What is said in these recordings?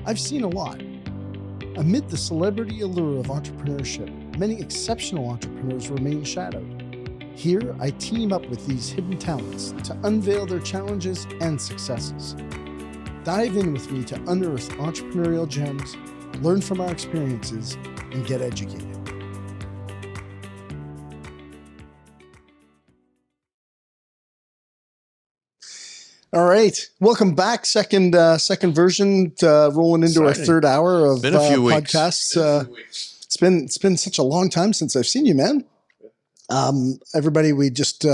I've seen a lot. Amid the celebrity allure of entrepreneurship, many exceptional entrepreneurs remain shadowed. Here, I team up with these hidden talents to unveil their challenges and successes. Dive in with me to unearth entrepreneurial gems, learn from our experiences, and get educated. All right, welcome back. Second version, rolling into our third hour of podcasts. It's been such a long time since I've seen you, man. Everybody, we just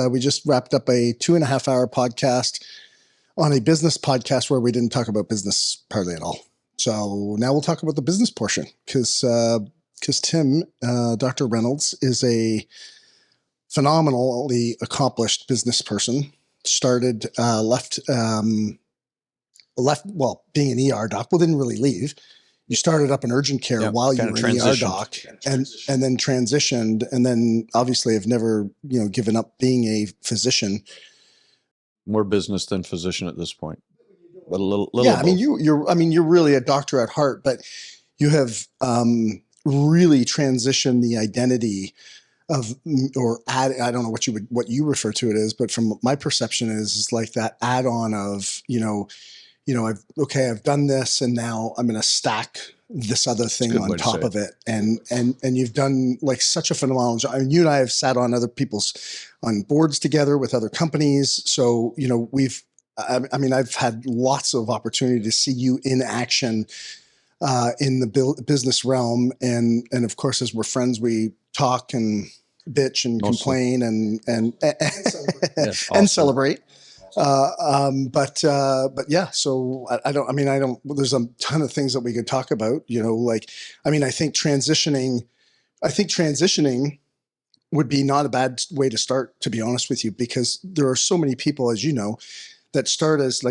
wrapped up a 2.5 hour podcast on a business podcast where we didn't talk about business hardly at all. So now we'll talk about the business portion because Tim, Dr. Reynolds, is a phenomenally accomplished business person. Started, left, being an ER doc. Well, didn't really leave. You started up in urgent care while you were an ER doc, and then transitioned, and then obviously have never, given up being a physician. More business than physician at this point, but a little. Yeah, I mean, you're really a doctor at heart, but you have really transitioned the identity of, I don't know what you refer to it as, but from my perception is like that add-on of, I've done this and now I'm going to stack this other thing on top of it. And you've done like such a phenomenal job. I mean, you and I have sat on on boards together with other companies. So, I've had lots of opportunity to see you in action in the business realm. And of course, as we're friends, we talk and bitch and complain and celebrate. But yeah, so I don't, there's a ton of things that we could talk about, I think transitioning would be not a bad way to start, to be honest with you, because there are so many people, as you know, that start as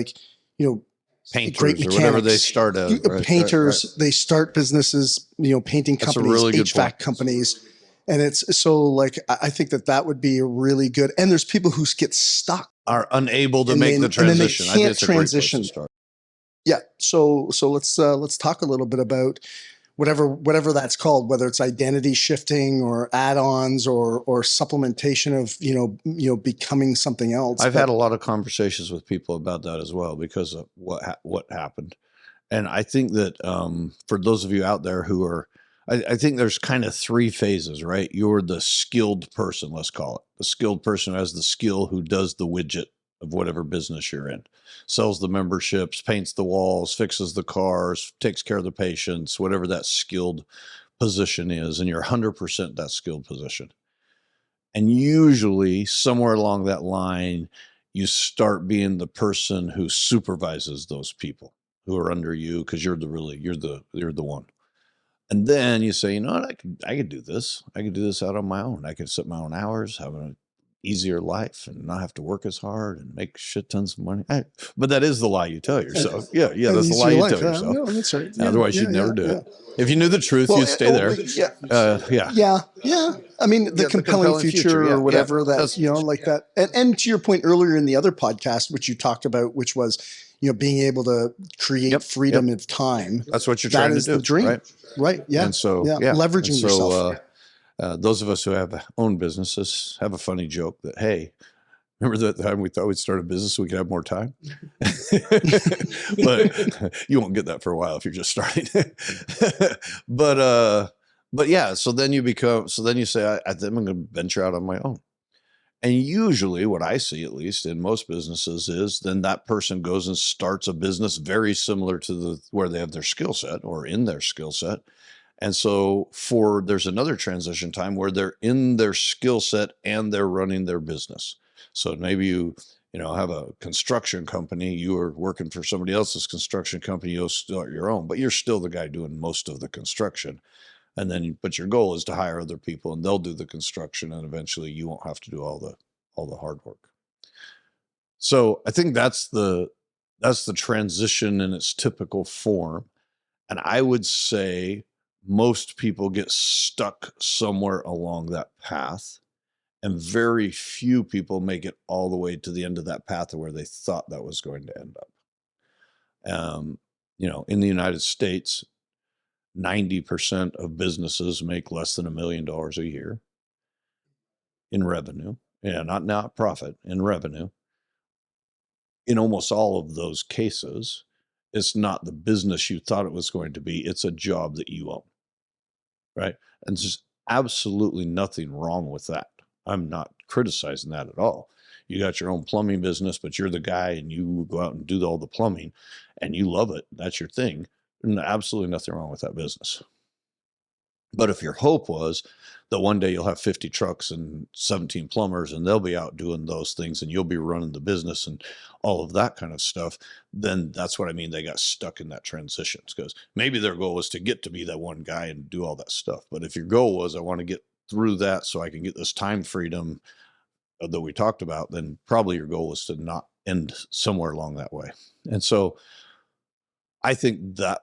painters or whatever they start as. Painters, right. They start businesses, painting companies, really HVAC companies. And it's so I think that would be a really good, and there's people who get stuck. Are unable to make the transition. And then they can't transition. Yeah. So let's talk a little bit about whatever that's called, whether it's identity shifting or add-ons or supplementation of, becoming something else. I've had a lot of conversations with people about that as well because of what happened. And I think that for those of you out there who are, I think there's kind of 3 phases, right? You're the skilled person, let's call it. The skilled person who has the skill, who does the widget of whatever business you're in, sells the memberships, paints the walls, fixes the cars, takes care of the patients, whatever that skilled position is. And you're 100% that skilled position. And usually somewhere along that line, you start being the person who supervises those people who are under you because you're the one. And then you say, what, I could do this. I could do this out on my own. I could set my own hours, have an easier life, and not have to work as hard and make shit tons of money. But that is the lie you tell yourself. Yeah, that's the lie you tell yourself. No, that's right. Otherwise, you'd never do it. If you knew the truth, you'd stay there. Yeah. I mean, the compelling future or whatever like that. And to your point earlier in the other podcast, which you talked about, which was, being able to create freedom of time. That's what you're trying to do. That is the dream. Right. Yeah. And so, leveraging yourself. Those of us who have own businesses have a funny joke that, hey, remember that time we thought we'd start a business so we could have more time? But you won't get that for a while if you're just starting. But yeah, so then you say, I think I'm going to venture out on my own. And usually what I see, at least in most businesses, is then that person goes and starts a business very similar to where they have their skill set or in their skill set. And so there's another transition time where they're in their skill set and they're running their business. So maybe you have a construction company, you are working for somebody else's construction company, you'll start your own, but you're still the guy doing most of the construction. And then, but your goal is to hire other people and they'll do the construction, and eventually you won't have to do all the hard work. So I think that's the transition in its typical form. And I would say most people get stuck somewhere along that path, and very few people make it all the way to the end of that path where they thought that was going to end up. in the United States, 90% of businesses make less than $1 million a year in revenue. Yeah, not profit, in revenue. In almost all of those cases, it's not the business you thought it was going to be. It's a job that you own, right? And there's absolutely nothing wrong with that. I'm not criticizing that at all. You got your own plumbing business, but you're the guy and you go out and do all the plumbing and you love it. That's your thing. And absolutely nothing wrong with that business. But if your hope was that one day you'll have 50 trucks and 17 plumbers and they'll be out doing those things and you'll be running the business and all of that kind of stuff, then that's what I mean. They got stuck in that transition because maybe their goal was to get to be that one guy and do all that stuff. But if your goal was, I want to get through that so I can get this time freedom that we talked about, then probably your goal was to not end somewhere along that way. And so I think that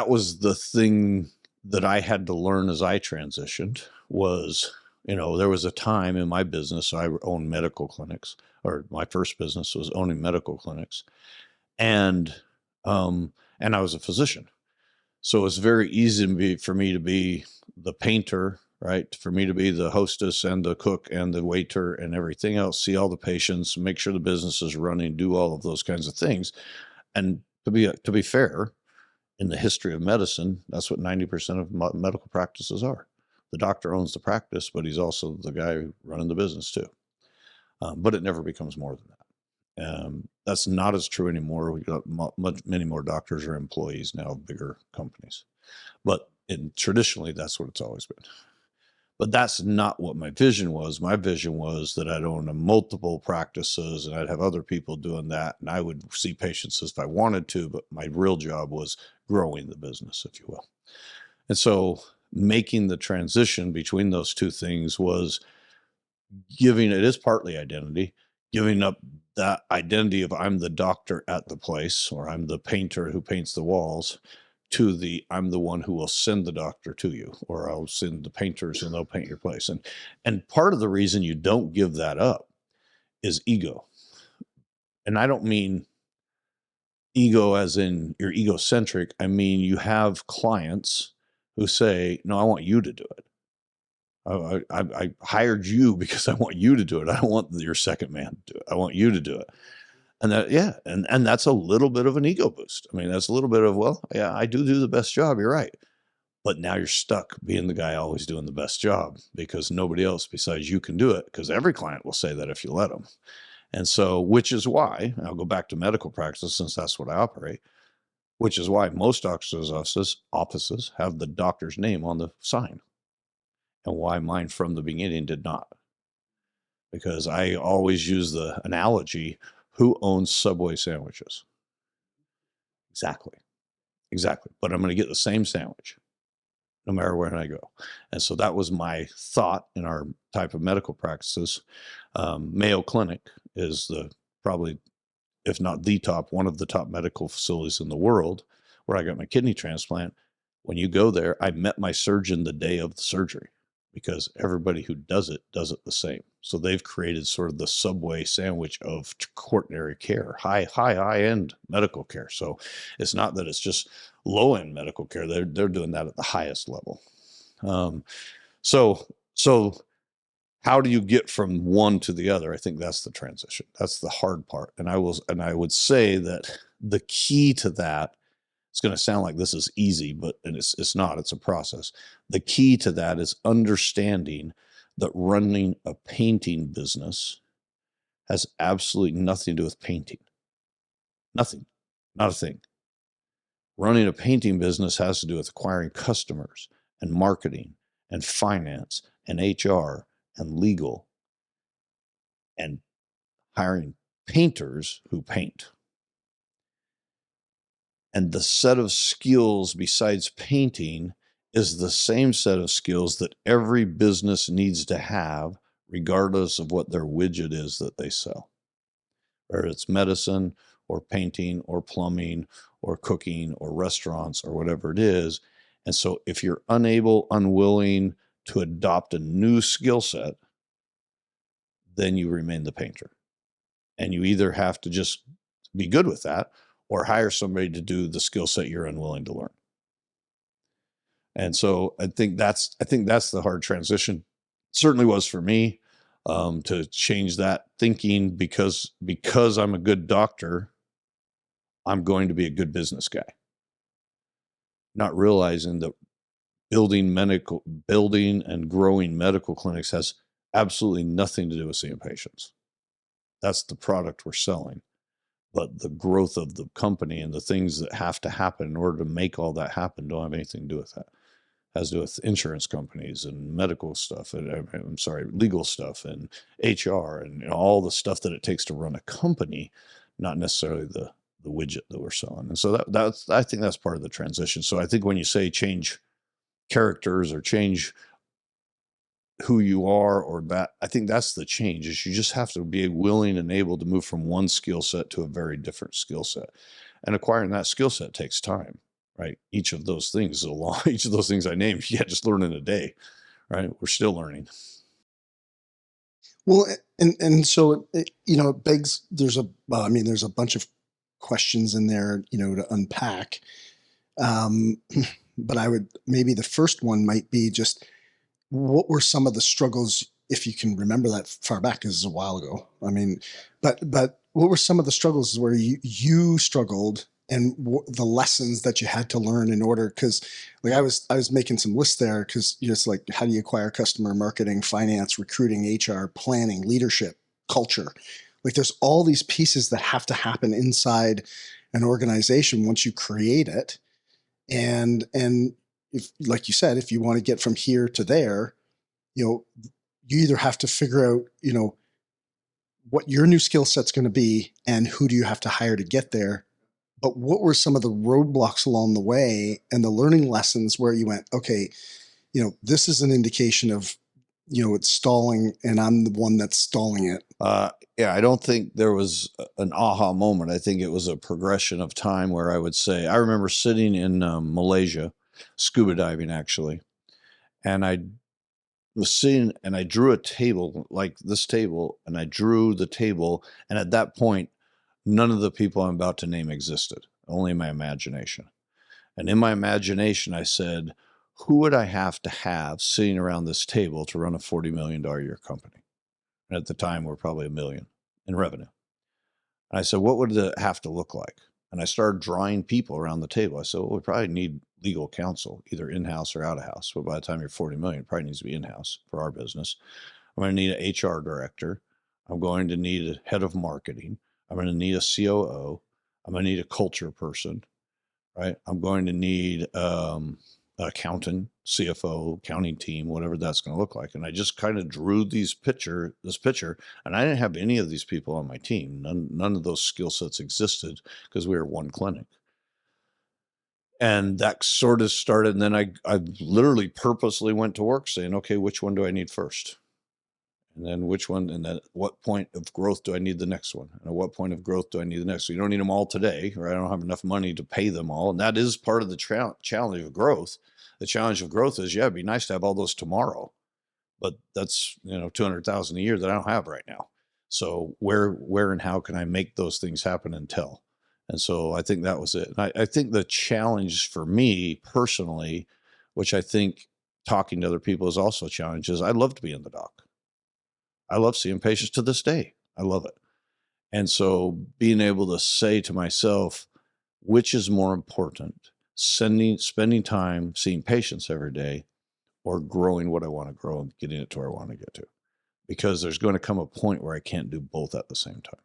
was the thing that I had to learn as I transitioned was, there was a time in my business, I owned medical clinics, or my first business was owning medical clinics. And I was a physician. So it was very easy for me to be the painter, right? For me to be the hostess and the cook and the waiter and everything else, see all the patients, make sure the business is running, do all of those kinds of things. And to be fair, in the history of medicine, that's what 90% of medical practices are. The doctor owns the practice, but he's also the guy running the business too. But it never becomes more than that. That's not as true anymore. We've got many more doctors are employees now of bigger companies. But traditionally, that's what it's always been. But that's not what my vision was. My vision was that I'd own multiple practices and I'd have other people doing that. And I would see patients if I wanted to, but my real job was growing the business, if you will. And so making the transition between those two things was it is partly identity, giving up that identity of I'm the doctor at the place, or I'm the painter who paints the walls, to I'm the one who will send the doctor to you, or I'll send the painters and they'll paint your place. And part of the reason you don't give that up is ego. And I don't mean ego as in you're egocentric. I mean, you have clients who say, no, I want you to do it. I hired you because I want you to do it. I don't want your second man to do it. I want you to do it. And and that's a little bit of an ego boost. I mean, that's a little bit of, well, yeah, I do the best job. You're right. But now you're stuck being the guy always doing the best job because nobody else besides you can do it, because every client will say that if you let them. And so, which is why, I'll go back to medical practice since that's what I operate, which is why most doctors' offices have the doctor's name on the sign, and why mine from the beginning did not. Because I always use the analogy, who owns Subway sandwiches? Exactly. But I'm going to get the same sandwich no matter where I go. And so that was my thought in our type of medical practices. Mayo Clinic is probably, if not the top, one of the top medical facilities in the world where I got my kidney transplant. When you go there, I met my surgeon the day of the surgery because everybody who does it the same. So they've created sort of the Subway sandwich of quaternary care, high end medical care. So it's not that it's just low end medical care. They're doing that at the highest level. So how do you get from one to the other? I think that's the transition. That's the hard part. And I would say that the key to that, it's going to sound like this is easy, but it's not. It's a process. The key to that is understanding that running a painting business has absolutely nothing to do with painting. Nothing. Not a thing. Running a painting business has to do with acquiring customers and marketing and finance and HR and legal and hiring painters who paint. And the set of skills besides painting is the same set of skills that every business needs to have, regardless of what their widget is that they sell. Whether it's medicine or painting or plumbing or cooking or restaurants or whatever it is. And so if you're unwilling to adopt a new skill set, then you remain the painter. And you either have to just be good with that, or hire somebody to do the skill set you're unwilling to learn. And so I think that's the hard transition. Certainly was for me, to change that thinking, because I'm a good doctor, I'm going to be a good business guy. Not realizing that building and growing medical clinics has absolutely nothing to do with seeing patients. That's the product we're selling. But the growth of the company and the things that have to happen in order to make all that happen don't have anything to do with that. It has to do with insurance companies and medical stuff, and legal stuff and HR and all the stuff that it takes to run a company, not necessarily the widget that we're selling. And so that's I think that's part of the transition. So I think when you say change characters or change who you are, or that, I think that's the change, is you just have to be willing and able to move from one skill set to a very different skill set. And acquiring that skill set takes time, right? Each of those things each of those things I named, you can't just learn in a day, right? We're still learning. Well, and so it begs. There's a bunch of questions in there, to unpack. But maybe the first one might be just, what were some of the struggles, if you can remember that far back, because it's a while ago. But what were some of the struggles where you struggled, and the lessons that you had to learn in order? Because I was making some lists there, because it's like, how do you acquire customer, marketing, finance, recruiting, HR, planning, leadership, culture? Like, there's all these pieces that have to happen inside an organization once you create it. And if, like you said, if you want to get from here to there, you either have to figure out, what your new skill set's going to be, and who do you have to hire to get there. But what were some of the roadblocks along the way and the learning lessons where you went, okay, this is an indication of, it's stalling, and I'm the one that's stalling it. Yeah, I don't think there was an aha moment. I think it was a progression of time where I would say, I remember sitting in Malaysia, scuba diving actually, and I was sitting and I drew a table like this table, and I drew the table, and at that point, none of the people I'm about to name existed, only in my imagination. And in my imagination, I said, who would I have to have sitting around this table to run a $40 million a year company? And at the time, we're probably $1 million in revenue. And I said, what would it have to look like? And I started drawing people around the table. I said, well, we probably need legal counsel, either in-house or out-of-house. But by the time you're 40 million, it probably needs to be in-house for our business. I'm going to need an HR director. I'm going to need a head of marketing. I'm going to need a COO. I'm going to need a culture person, right? I'm going to need an accountant, CFO, accounting team, whatever that's going to look like. And I just kind of drew this picture, and I didn't have any of these people on my team. None of those skill sets existed, because we were one clinic. And that sort of started. And then I literally purposely went to work saying, okay, which one do I need first? And then which one, and then at what point of growth do I need the next one? And at what point of growth do I need the next? So you don't need them all today, or I don't have enough money to pay them all. And that is part of the challenge of growth. The challenge of growth is, yeah, it'd be nice to have all those tomorrow, but that's, 200,000 a year that I don't have right now. So where and how can I make those things happen until? And so I think that was it. And I think the challenge for me personally, which I think talking to other people is also a challenge, is I love to be in the doc. I love seeing patients to this day. I love it. And so being able to say to myself, which is more important, spending time seeing patients every day, or growing what I want to grow and getting it to where I want to get to? Because there's going to come a point where I can't do both at the same time.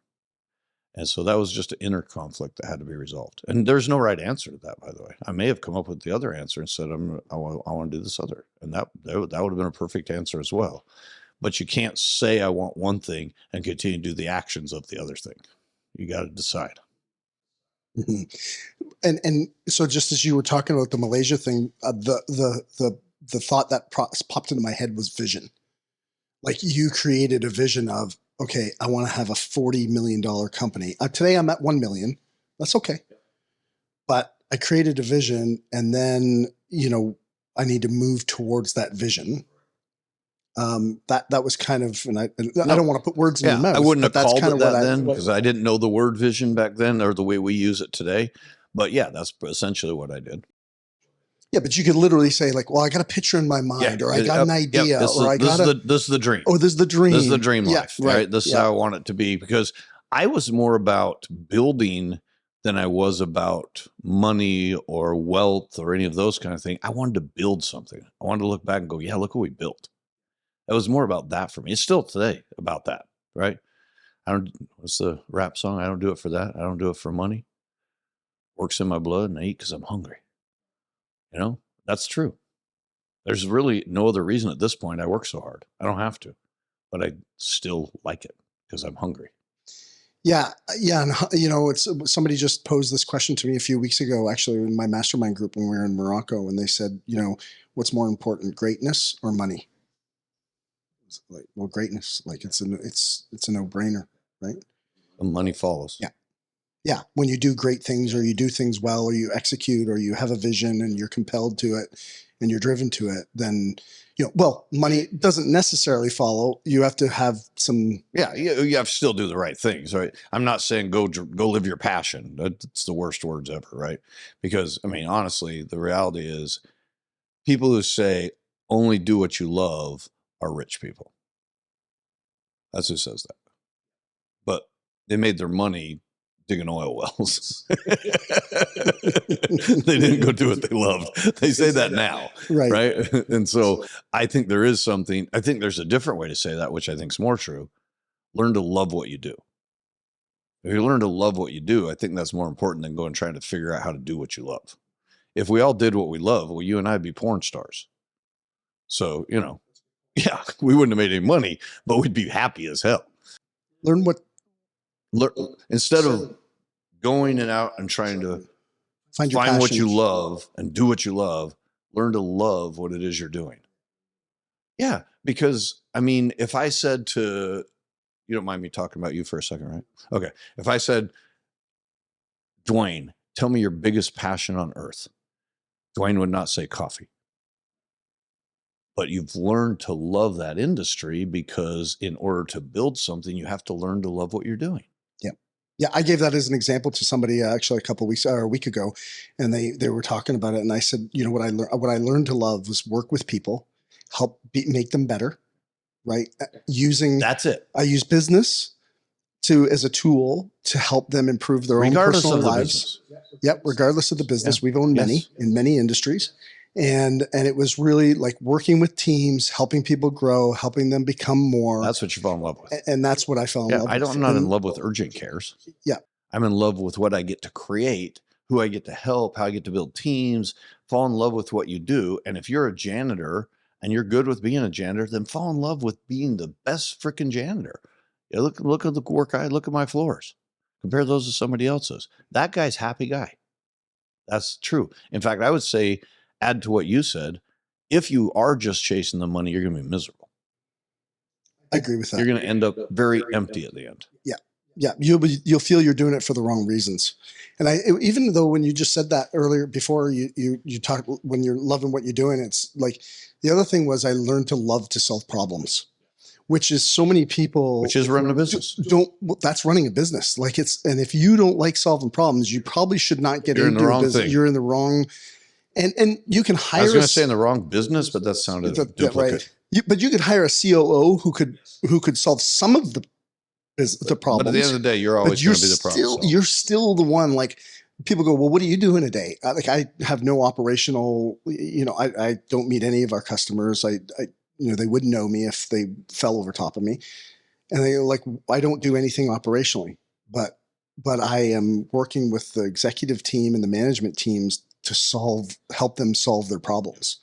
And so that was just an inner conflict that had to be resolved. And there's no right answer to that, by the way. I may have come up with the other answer and said, I want to do this other. And that would have been a perfect answer as well. But you can't say I want one thing and continue to do the actions of the other thing. You got to decide. Mm-hmm. And so, just as you were talking about the Malaysia thing, the thought that popped into my head was vision. Like, you created a vision of, okay, I want to have a $40 million company. Today I'm at 1 million. That's okay. But I created a vision, and then, I need to move towards that vision. That was kind of, and I don't want to put words in your mouth. I wouldn't have but that's called kind it of that what then because I didn't know the word vision back then or the way we use it today. But yeah, that's essentially what I did. Yeah, but you could literally say like, well, I got a picture in my mind, or I got an idea, This or I got a, this is the dream. oh, this is the dream. This is the dream life, Yeah, right? This is how I want it to be because I was more about building than I was about money or wealth or any of those kind of things. I wanted to build something. I wanted to look back and go, yeah, look what we built. It was more about that for me. It's still today about that, right? What's the rap song? I don't do it for that. I don't do it for money. Works in my blood and I eat because I'm hungry. You know, that's true. There's really no other reason at this point I work so hard. I don't have to, but I still like it because I'm hungry. Yeah, yeah, and it's somebody just posed this question to me a few weeks ago, actually, in my mastermind group when we were in Morocco, and they said, what's more important, greatness or money? It's like, well, greatness, like it's a no brainer, right? The money follows. Yeah. Yeah, when you do great things or you do things well or you execute or you have a vision and you're compelled to it and you're driven to it, then, money doesn't necessarily follow. You have to have some. Yeah, you have to still do the right things, right? I'm not saying go live your passion. That's the worst words ever, right? Because, I mean, honestly, the reality is people who say only do what you love are rich people. That's who says that. But they made their money digging oil wells. They didn't go do what they loved. They say that now, right? And so I think there is something, I think there's a different way to say that, which I think is more true. Learn to love what you do. If you learn to love what you do, I think that's more important than going trying to figure out how to do what you love. If we all did what we love, well, you and I'd be porn stars. So, yeah, we wouldn't have made any money, but we'd be happy as hell. Instead of going and out and trying to find what you love and do what you love, learn to love what it is you're doing. Yeah, because I mean, if I said to, you don't mind me talking about you for a second, right? Okay. If I said, Dwayne, tell me your biggest passion on earth, Dwayne would not say coffee. But you've learned to love that industry because in order to build something, you have to learn to love what you're doing. Yeah, I gave that as an example to somebody actually a week ago, and they were talking about it, and I said, what I learned to love was work with people, make them better, right? That's it. I use business as a tool to help them improve their own personal lives. Yep, regardless of the business. Yeah. We've owned many in many industries. And it was really like working with teams, helping people grow, helping them become more. That's what you fall in love with. And that's what I fell in love with. I'm not in love with urgent cares. Yeah. I'm in love with what I get to create, who I get to help, how I get to build teams, fall in love with what you do. And if you're a janitor and you're good with being a janitor, then fall in love with being the best freaking janitor. Look at the work look at my floors. Compare those to somebody else's. That guy's a happy guy. That's true. In fact, I would say, add to what you said, if you are just chasing the money, you're going to be miserable. I agree with that. You're going to end up very empty at the end. Yeah. Yeah. You'll feel you're doing it for the wrong reasons. And even though when you just said that earlier, before you talk, when you're loving what you're doing, it's like the other thing was I learned to love to solve problems, which is so many people. Which is running a business. That's running a business. And if you don't like solving problems, you probably should not get into a business. You're in the wrong. And you can hire. I was going to say in the wrong business, but that sounded duplicate. Right. But you could hire a COO who could solve some of the problems. But at the end of the day, you're always going to be the problem solver. You're still the one. Like people go, well, what do you do in a day? I have no operational. I don't meet any of our customers. They wouldn't know me if they fell over top of me, and they like I don't do anything operationally, but I am working with the executive team and the management teams to help them solve their problems.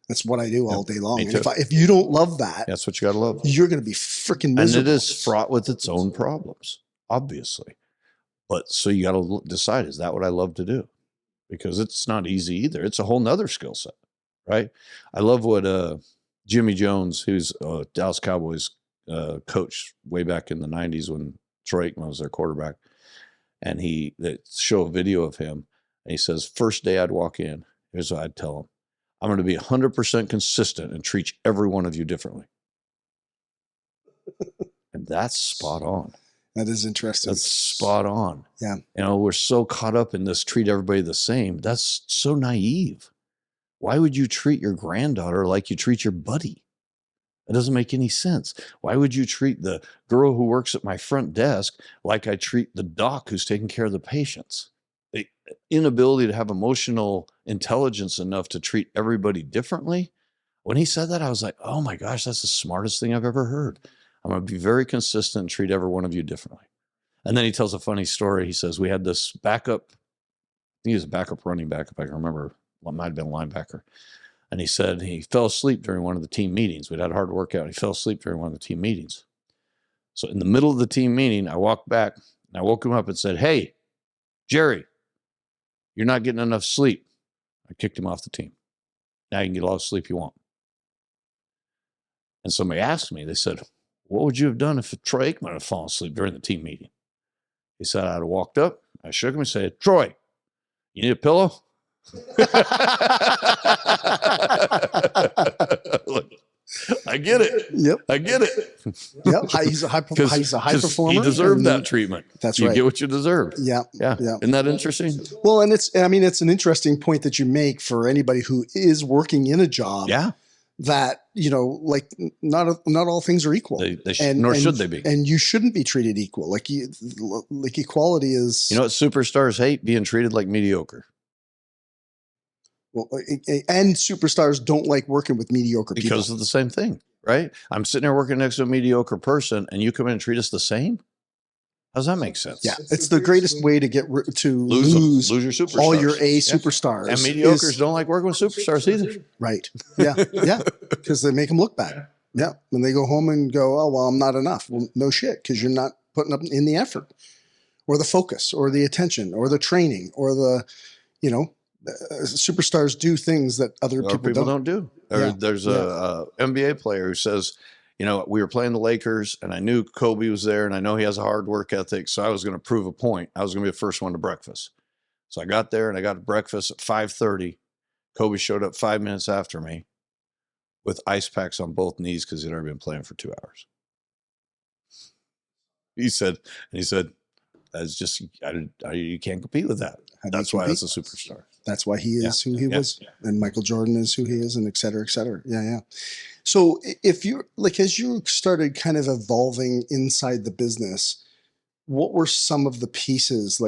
That's what I do all day long. And if you don't love that, that's what you got to love. You're going to be freaking miserable. And it is fraught with its own problems, obviously. But so you got to decide, is that what I love to do? Because it's not easy either. It's a whole nother skill set, right? I love what Jimmy Jones, who's a Dallas Cowboys coach way back in the 90s when Troy Aikman was their quarterback. And they show a video of him. And he says, first day I'd walk in, here's what I'd tell him. I'm going to be 100% consistent and treat every one of you differently. And that's spot on. That is interesting. That's spot on. Yeah. You know, we're so caught up in this treat everybody the same. That's so naive. Why would you treat your granddaughter like you treat your buddy? It doesn't make any sense. Why would you treat the girl who works at my front desk like I treat the doc who's taking care of the patients? The inability to have emotional intelligence enough to treat everybody differently. When he said that, I was like, oh my gosh, that's the smartest thing I've ever heard. I'm going to be very consistent and treat every one of you differently. And then he tells a funny story. He says, we had this backup, I think he was a backup running back, if I can remember, what might have been a linebacker. And he said he fell asleep during one of the team meetings. We'd had a hard workout. He fell asleep during one of the team meetings. So in the middle of the team meeting, I walked back and I woke him up and said, hey, Jerry, you're not getting enough sleep. I kicked him off the team. Now you can get all the sleep you want. And somebody asked me, they said, what would you have done if Troy Aikman had fallen asleep during the team meeting? He said, I'd have walked up, I shook him and said, Troy, you need a pillow? Look, I get it. Yep. I get it. Yep. He's a high performer. He deserved that treatment. That's you right. get what you deserve. Yeah. Yeah. Isn't that interesting? Well, and it's an interesting point that you make for anybody who is working in a job. Yeah. That, like not all things are equal. Nor should they be. And you shouldn't be treated equal. Like equality is. You know what superstars hate? Being treated like mediocre. Well, and superstars don't like working with mediocre people. Because of the same thing, right? I'm sitting there working next to a mediocre person and you come in and treat us the same? How does that make sense? Yeah, it's the greatest way to lose your superstars. all your A superstars. And mediocres don't like working with superstars either. Right. Yeah. Yeah. Because they make them look bad. Yeah. When they go home and go, oh, well, I'm not enough. Well, no shit, because you're not putting up in the effort or the focus or the attention or the training or the, superstars do things that other people don't do. There's a NBA player who says, we were playing the Lakers and I knew Kobe was there and I know he has a hard work ethic. So I was going to prove a point. I was going to be the first one to breakfast. So I got there and I got to breakfast at 5:30. Kobe showed up 5 minutes after me with ice packs on both knees because he'd already been playing for 2 hours. He said, that's just, you can't compete with that. That's why that's a superstar. That's why he is who he was. And Michael Jordan is who he is, and et cetera, et cetera. Yeah, yeah. So if you're as you started kind of evolving inside the business, what were some of the pieces?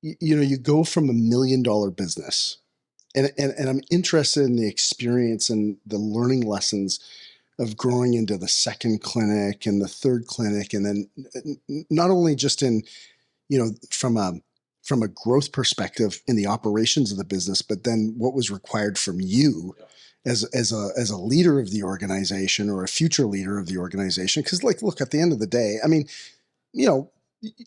You go from $1 million business, and I'm interested in the experience and the learning lessons of growing into the second clinic and the third clinic, and then not only just in, from a growth perspective in the operations of the business, but then what was required from you as a leader of the organization or a future leader of the organization. Because look, at the end of the day, you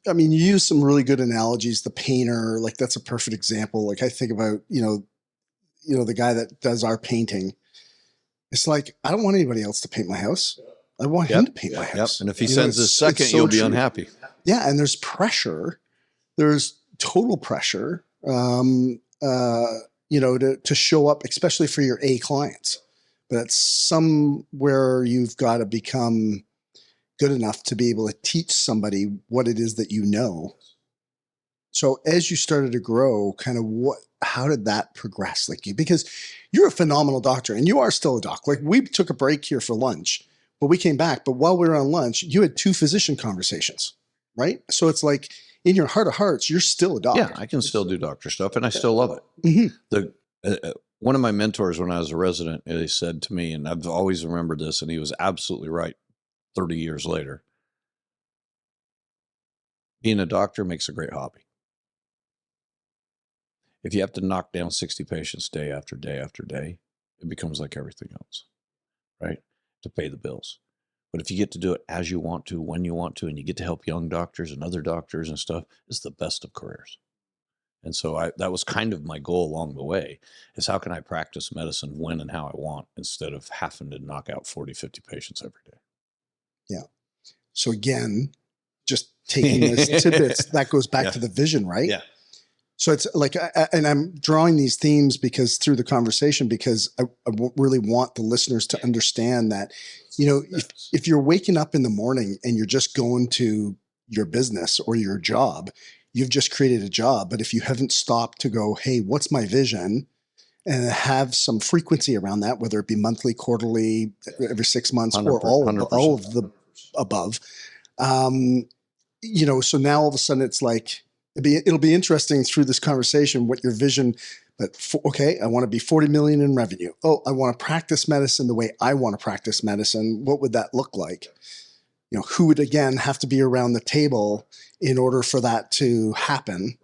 use some really good analogies. The painter, that's a perfect example. I think about, the guy that does our painting. It's I don't want anybody else to paint my house. I want him to paint my house. And if he sends his second, you'll be unhappy. Yeah. And there's pressure. There's total pressure, to show up, especially for your A clients. But it's somewhere you've got to become good enough to be able to teach somebody what it is that you know. So as you started to grow, how did that progress? Because you're a phenomenal doctor and you are still a doc. We took a break here for lunch, but we came back. But while we were on lunch, you had 2 physician conversations, right? So it's in your heart of hearts, you're still a doctor. Yeah, I can still do doctor stuff and I still love it. Mm-hmm. One of my mentors when I was a resident, he said to me, and I've always remembered this, and he was absolutely right 30 years later, being a doctor makes a great hobby. If you have to knock down 60 patients day after day after day, it becomes like everything else, right? To pay the bills. But if you get to do it as you want to, when you want to, and you get to help young doctors and other doctors and stuff, it's the best of careers. And so that was kind of my goal along the way, is how can I practice medicine when and how I want instead of having to knock out 40, 50 patients every day. Yeah. So again, just taking those tidbits, that goes back to the vision, right? Yeah. So it's like, and I'm drawing these themes because through the conversation, because really want the listeners to understand that, if you're waking up in the morning and you're just going to your business or your job, you've just created a job. But if you haven't stopped to go, hey, what's my vision? And have some frequency around that, whether it be monthly, quarterly, every 6 months, or all 100%. of the above. So now all of a sudden it's like, it'll be interesting through this conversation what your vision. But okay, I want to be 40 million in revenue. Oh, I want to practice medicine the way I want to practice medicine. What would that look like? Who would again have to be around the table in order for that to happen?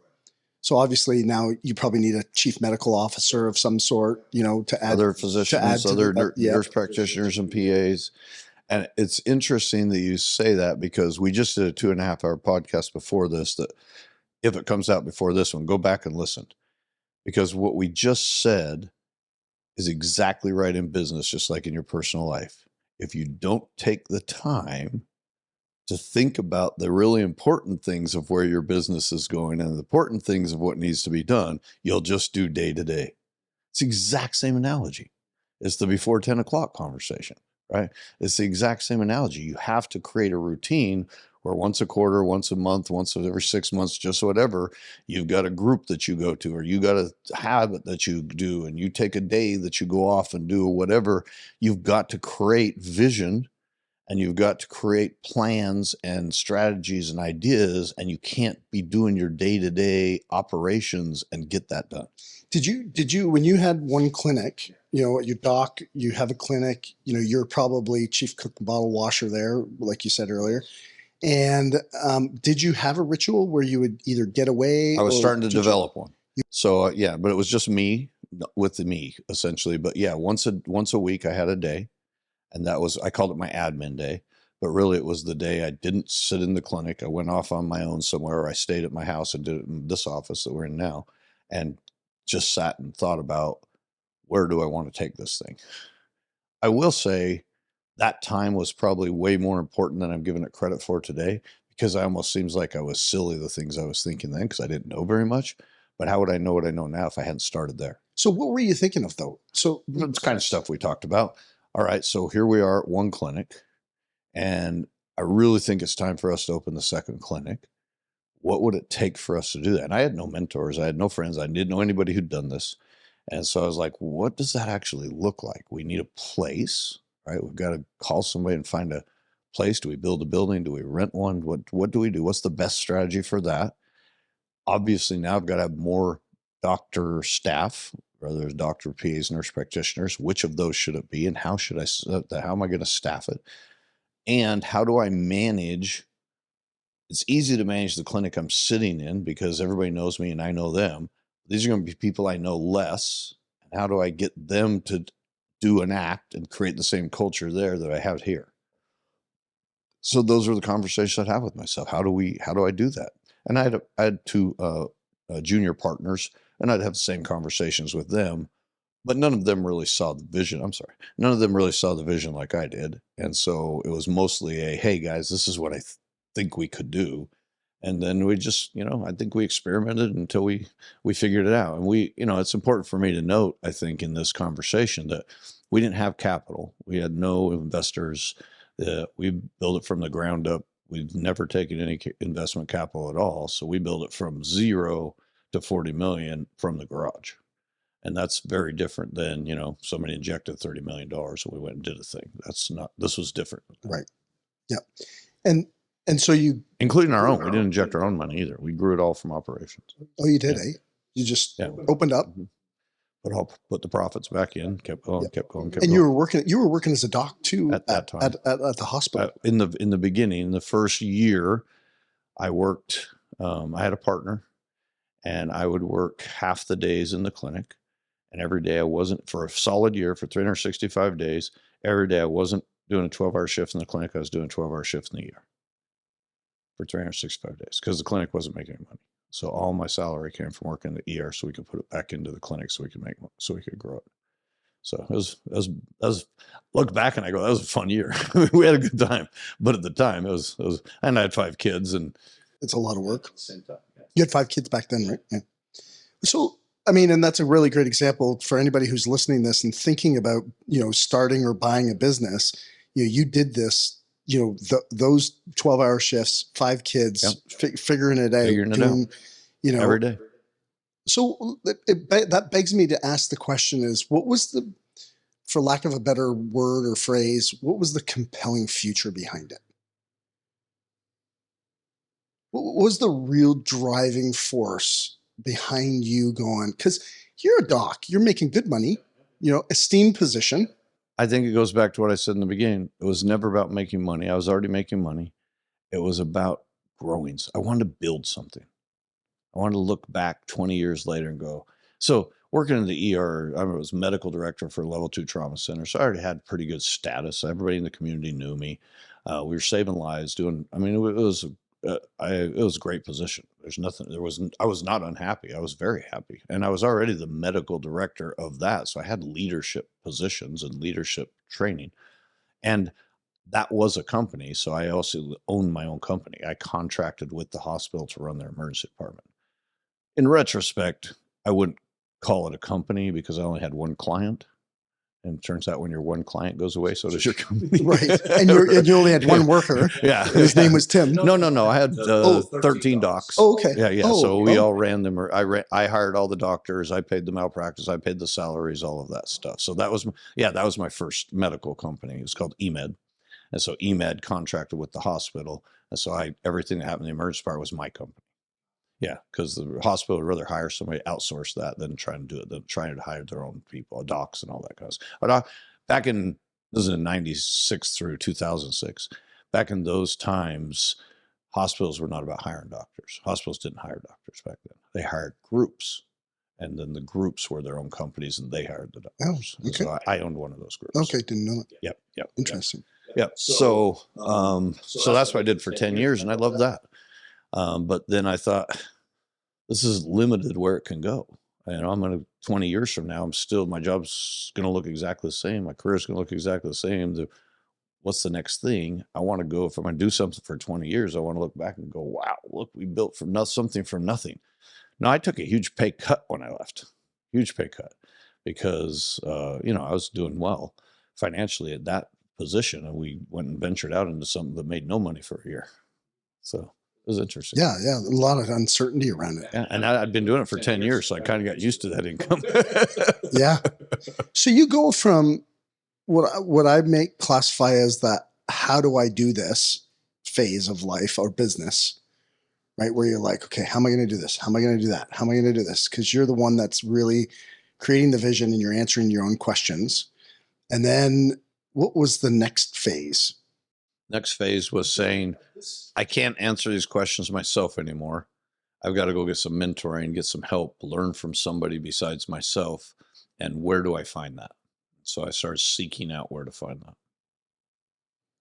So obviously now you probably need a chief medical officer of some sort, to add other physicians, to nurse practitioners and PAs. And it's interesting that you say that because we just did a 2.5-hour podcast before this that if it comes out before this one, go back and listen. Because what we just said is exactly right in business, just like in your personal life. If you don't take the time to think about the really important things of where your business is going and the important things of what needs to be done, you'll just do day to day. It's the exact same analogy. It's the before 10 o'clock conversation, right? It's the exact same analogy. You have to create a routine where once a quarter, once a month, once every 6 months, just whatever, you've got a group that you go to, or you got a habit that you do, and you take a day that you go off and do whatever. You've got to create vision, and you've got to create plans and strategies and ideas, and you can't be doing your day-to-day operations and get that done. Did you, when you had one clinic, at your doc, you have a clinic, you're probably chief cook and bottle washer there, like you said earlier. And did you have a ritual where you would either get away? I was starting to develop one. So but it was just me with me essentially. But yeah, once a week I had a day. And I called it my admin day, but really it was the day I didn't sit in the clinic. I went off on my own somewhere, or I stayed at my house and did it in this office that we're in now, and just sat and thought about, where do I want to take this thing? I will say that time was probably way more important than I'm giving it credit for today, because I almost seems like I was silly, the things I was thinking then, because I didn't know very much. But how would I know what I know now if I hadn't started there? So what were you thinking of though? So it's kind of stuff we talked about. All right, so here we are at one clinic, and I really think it's time for us to open the second clinic. What would it take for us to do that? And I had no mentors. I had no friends. I didn't know anybody who'd done this. And so I was like, what does that actually look like? We need a place, right? We've got to call somebody and find a place. Do we build a building? Do we rent one? What do we do? What's the best strategy for that? Obviously, now I've got to have more doctor staff, whether it's doctor, PAs, nurse practitioners. Which of those should it be, and how am I going to staff it? And how do I manage? It's easy to manage the clinic I'm sitting in because everybody knows me and I know them. These are going to be people I know less. And how do I get them to do an act and create the same culture there that I have here? So those are the conversations I'd have with myself. How do I do that? And I had two junior partners, and I'd have the same conversations with them, but none of them really saw the vision. None of them really saw the vision like I did. And so it was mostly hey guys, this is what I think we could do. And then we just, I think we experimented until we figured it out. And it's important for me to note, I think, in this conversation that we didn't have capital. We had no investors. We built it from the ground up. We've never taken any investment capital at all. So we built it from 0 to 40 million from the garage. And that's very different than, somebody injected $30 million and we went and did a thing. This was different. Right. Yeah. And so including our own, we didn't inject our own money either. We grew it all from operations. Oh, you did, eh? You just opened up. Mm-hmm. Put the profits back in, kept going. And you were working as a doc too at that time at the hospital. In the beginning, the first year, I worked. I had a partner, and I would work half the days in the clinic, and every day I wasn't, for a solid year, for 365 days. Every day I wasn't doing a 12-hour shift in the clinic. I was doing a 12-hour shift in the year for 365 days because the clinic wasn't making any money. So all my salary came from working in the ER, so we could put it back into the clinic, so we could grow it. So it was look back and I go, that was a fun year. We had a good time, but at the time it was, and I had 5 kids, and it's a lot of work. At the same time, yeah. You had 5 kids back then, right? Yeah. So, I mean, and that's a really great example for anybody who's listening to this and thinking about, starting or buying a business. You did this, those 12-hour shifts, 5 kids, figuring it out, Figuring it out doing, you every know, day. so that begs me to ask the question is, what was for lack of a better word or phrase, what was the compelling future behind it? What was the real driving force behind you going? Because you're a doc, you're making good money, esteemed position. I think it goes back to what I said in the beginning. It was never about making money. I was already making money. It was about growing. I wanted to build something. I wanted to look back 20 years later and go, so working in the ER, I was medical director for a level 2 trauma center. So I already had pretty good status. Everybody in the community knew me. We were saving lives it was a great position. I was not unhappy. I was very happy. And I was already the medical director of that. So I had leadership positions and leadership training. And that was a company. So I also owned my own company. I contracted with the hospital to run their emergency department. In retrospect, I wouldn't call it a company because I only had one client. And it turns out when your one client goes away, so does your company. Right. And you only had one worker. Yeah. And his name was Tim. No. I had 13 docs. Oh, okay. Yeah. So we all ran them. I hired all the doctors. I paid the malpractice. I paid the salaries, all of that stuff. So that was my first medical company. It was called eMed. And so eMed contracted with the hospital. And so everything that happened in the emergency part was my company. Yeah, because the hospital would rather hire somebody, outsource that than trying to do it, than trying to hire their own people, docs and all that kind of stuff. But back in, this is in 96 through 2006, back in those times, hospitals were not about hiring doctors. Hospitals didn't hire doctors back then. They hired groups. And then the groups were their own companies and they hired the doctors. Oh, okay. So I owned one of those groups. Okay, didn't know that. Yep. Interesting. Yep. So that's what I did for 10 years and I loved that. But then I thought, this is limited where it can go. I'm going to 20 years from now, my job's going to look exactly the same. My career's going to look exactly the same. What's the next thing? I want to go, if I'm going to do something for 20 years, I want to look back and go, wow, look, we built something from nothing. Now I took a huge pay cut when I left, huge pay cut because, I was doing well financially at that position and we went and ventured out into something that made no money for a year. So it was interesting. Yeah. A lot of uncertainty around it. Yeah, and I'd been doing it for 10 years, so I kind of got used to that income. Yeah. So you go from what I make classify as that how do I do this phase of life or business, right? Where you're like, okay, how am I going to do this? How am I going to do that? How am I going to do this? Because you're the one that's really creating the vision and you're answering your own questions. And then what was the next phase? Next phase was saying, I can't answer these questions myself anymore. I've got to go get some mentoring, get some help, learn from somebody besides myself. And where do I find that? So I started seeking out where to find that.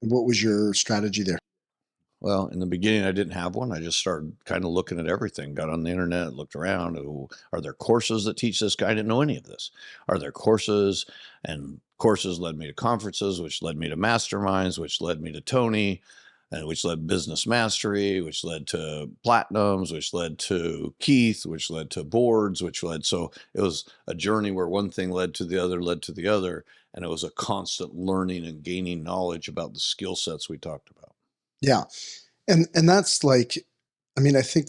What was your strategy there? Well, in the beginning, I didn't have one. I just started kind of looking at everything, got on the internet, looked around. Are there courses that teach this? I didn't know any of this. Are there courses? And courses led me to conferences, which led me to masterminds, which led me to Tony, and which led business mastery, which led to platinums, which led to Keith, which led to boards, so it was a journey where one thing led to the other. And it was a constant learning and gaining knowledge about the skill sets we talked about. Yeah. And that's like, I mean, I think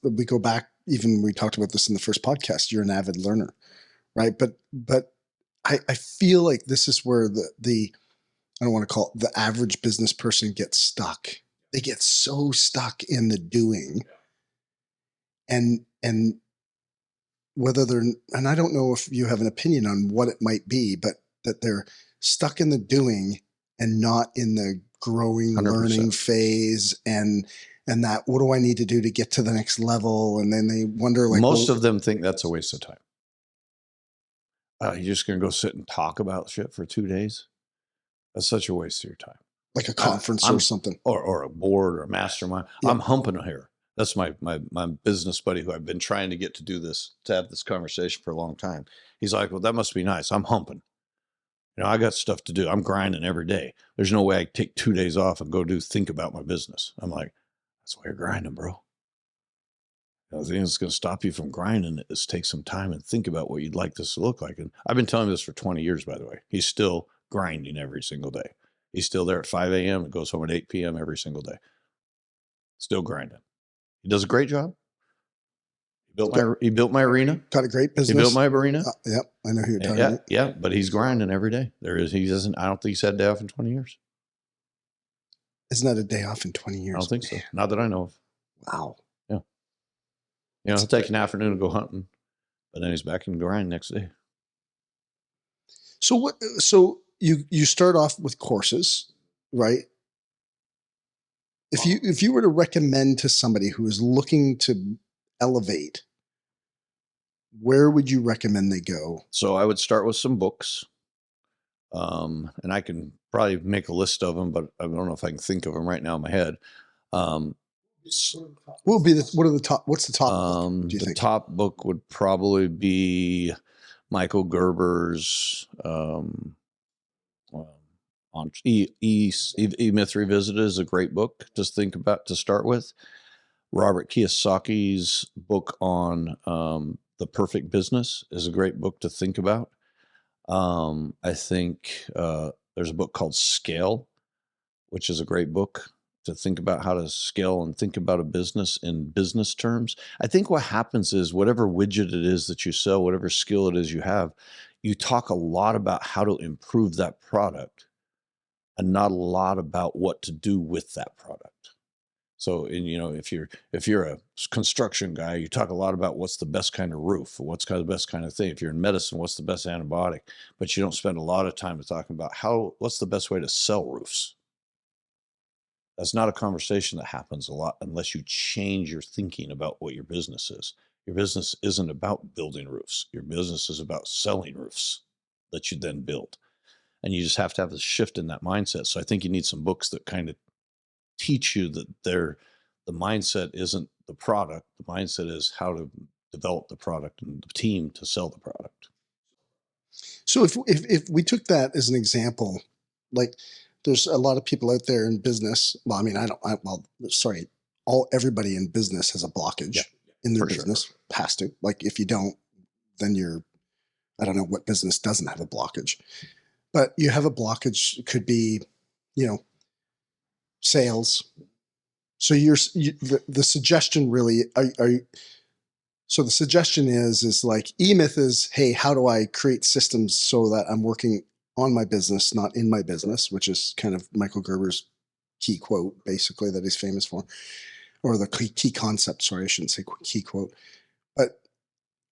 we go back, even we talked about this in the first podcast, you're an avid learner, right? But I feel like this is where the I don't want to call it the average business person gets stuck. They get so stuck in the doing and whether and I don't know if you have an opinion on what it might be, but that they're stuck in the doing and not in the growing 100%. Learning phase and that what do I need to do to get to the next level? And then they wonder like most of them think that's a waste of time. You're just going to go sit and talk about shit for 2 days. That's such a waste of your time. Like a conference or something. Or a board or a mastermind. Yeah. I'm humping here. That's my business buddy who I've been trying to get to have this conversation for a long time. He's like, well, that must be nice. I'm humping. I got stuff to do. I'm grinding every day. There's no way I take 2 days off and think about my business. I'm like, that's why you're grinding, bro. The thing that's going to stop you from grinding is take some time and think about what you'd like this to look like. And I've been telling him this for 20 years, by the way. He's still grinding every single day. He's still there at 5 a.m. and goes home at 8 p.m. every single day. Still grinding. He does a great job. He built my arena. Got a great business. He built my arena. Yep, I know who you're talking about. Yeah, but he's grinding every day. He doesn't. I don't think he's had a day off in 20 years. Isn't that a day off in 20 years? I don't think so. Not that I know of. Wow. Yeah. He'll take an afternoon to go hunting, but then he's back in grind next day. So what? So you start off with courses, right? If you were to recommend to somebody who is looking to elevate, where would you recommend they go? So I would start with some books, and I can probably make a list of them, but I don't know if I can think of them right now in my head. What's the top book, do you think? Top book would probably be Michael Gerber's on E-Myth Revisited is a great book to think about to start with. Robert Kiyosaki's book on The Perfect Business is a great book to think about. I think there's a book called Scale, which is a great book to think about how to scale and think about a business in business terms. I think what happens is whatever widget it is that you sell, whatever skill it is you have, you talk a lot about how to improve that product and not a lot about what to do with that product. So, if you're a construction guy, you talk a lot about what's the best kind of roof, what's kind of the best kind of thing. If you're in medicine, what's the best antibiotic? But you don't spend a lot of time talking about what's the best way to sell roofs. That's not a conversation that happens a lot unless you change your thinking about what your business is. Your business isn't about building roofs. Your business is about selling roofs that you then build. And you just have to have a shift in that mindset. So I think you need some books that kind of teach you that the mindset isn't the product. The mindset is how to develop the product and the team to sell the product. So if we took that as an example, like there's a lot of people out there in business. Well, I mean, everybody in business has a blockage in their business. Sure. Has to. Like if you don't, then I don't know what business doesn't have a blockage. But you have a blockage. It could be, sales. So the suggestion really so the suggestion is like E-Myth is, hey, how do I create systems so that I'm working on my business, not in my business, which is kind of Michael Gerber's key quote, basically, that he's famous for, or the key concept. Sorry, I shouldn't say key quote. But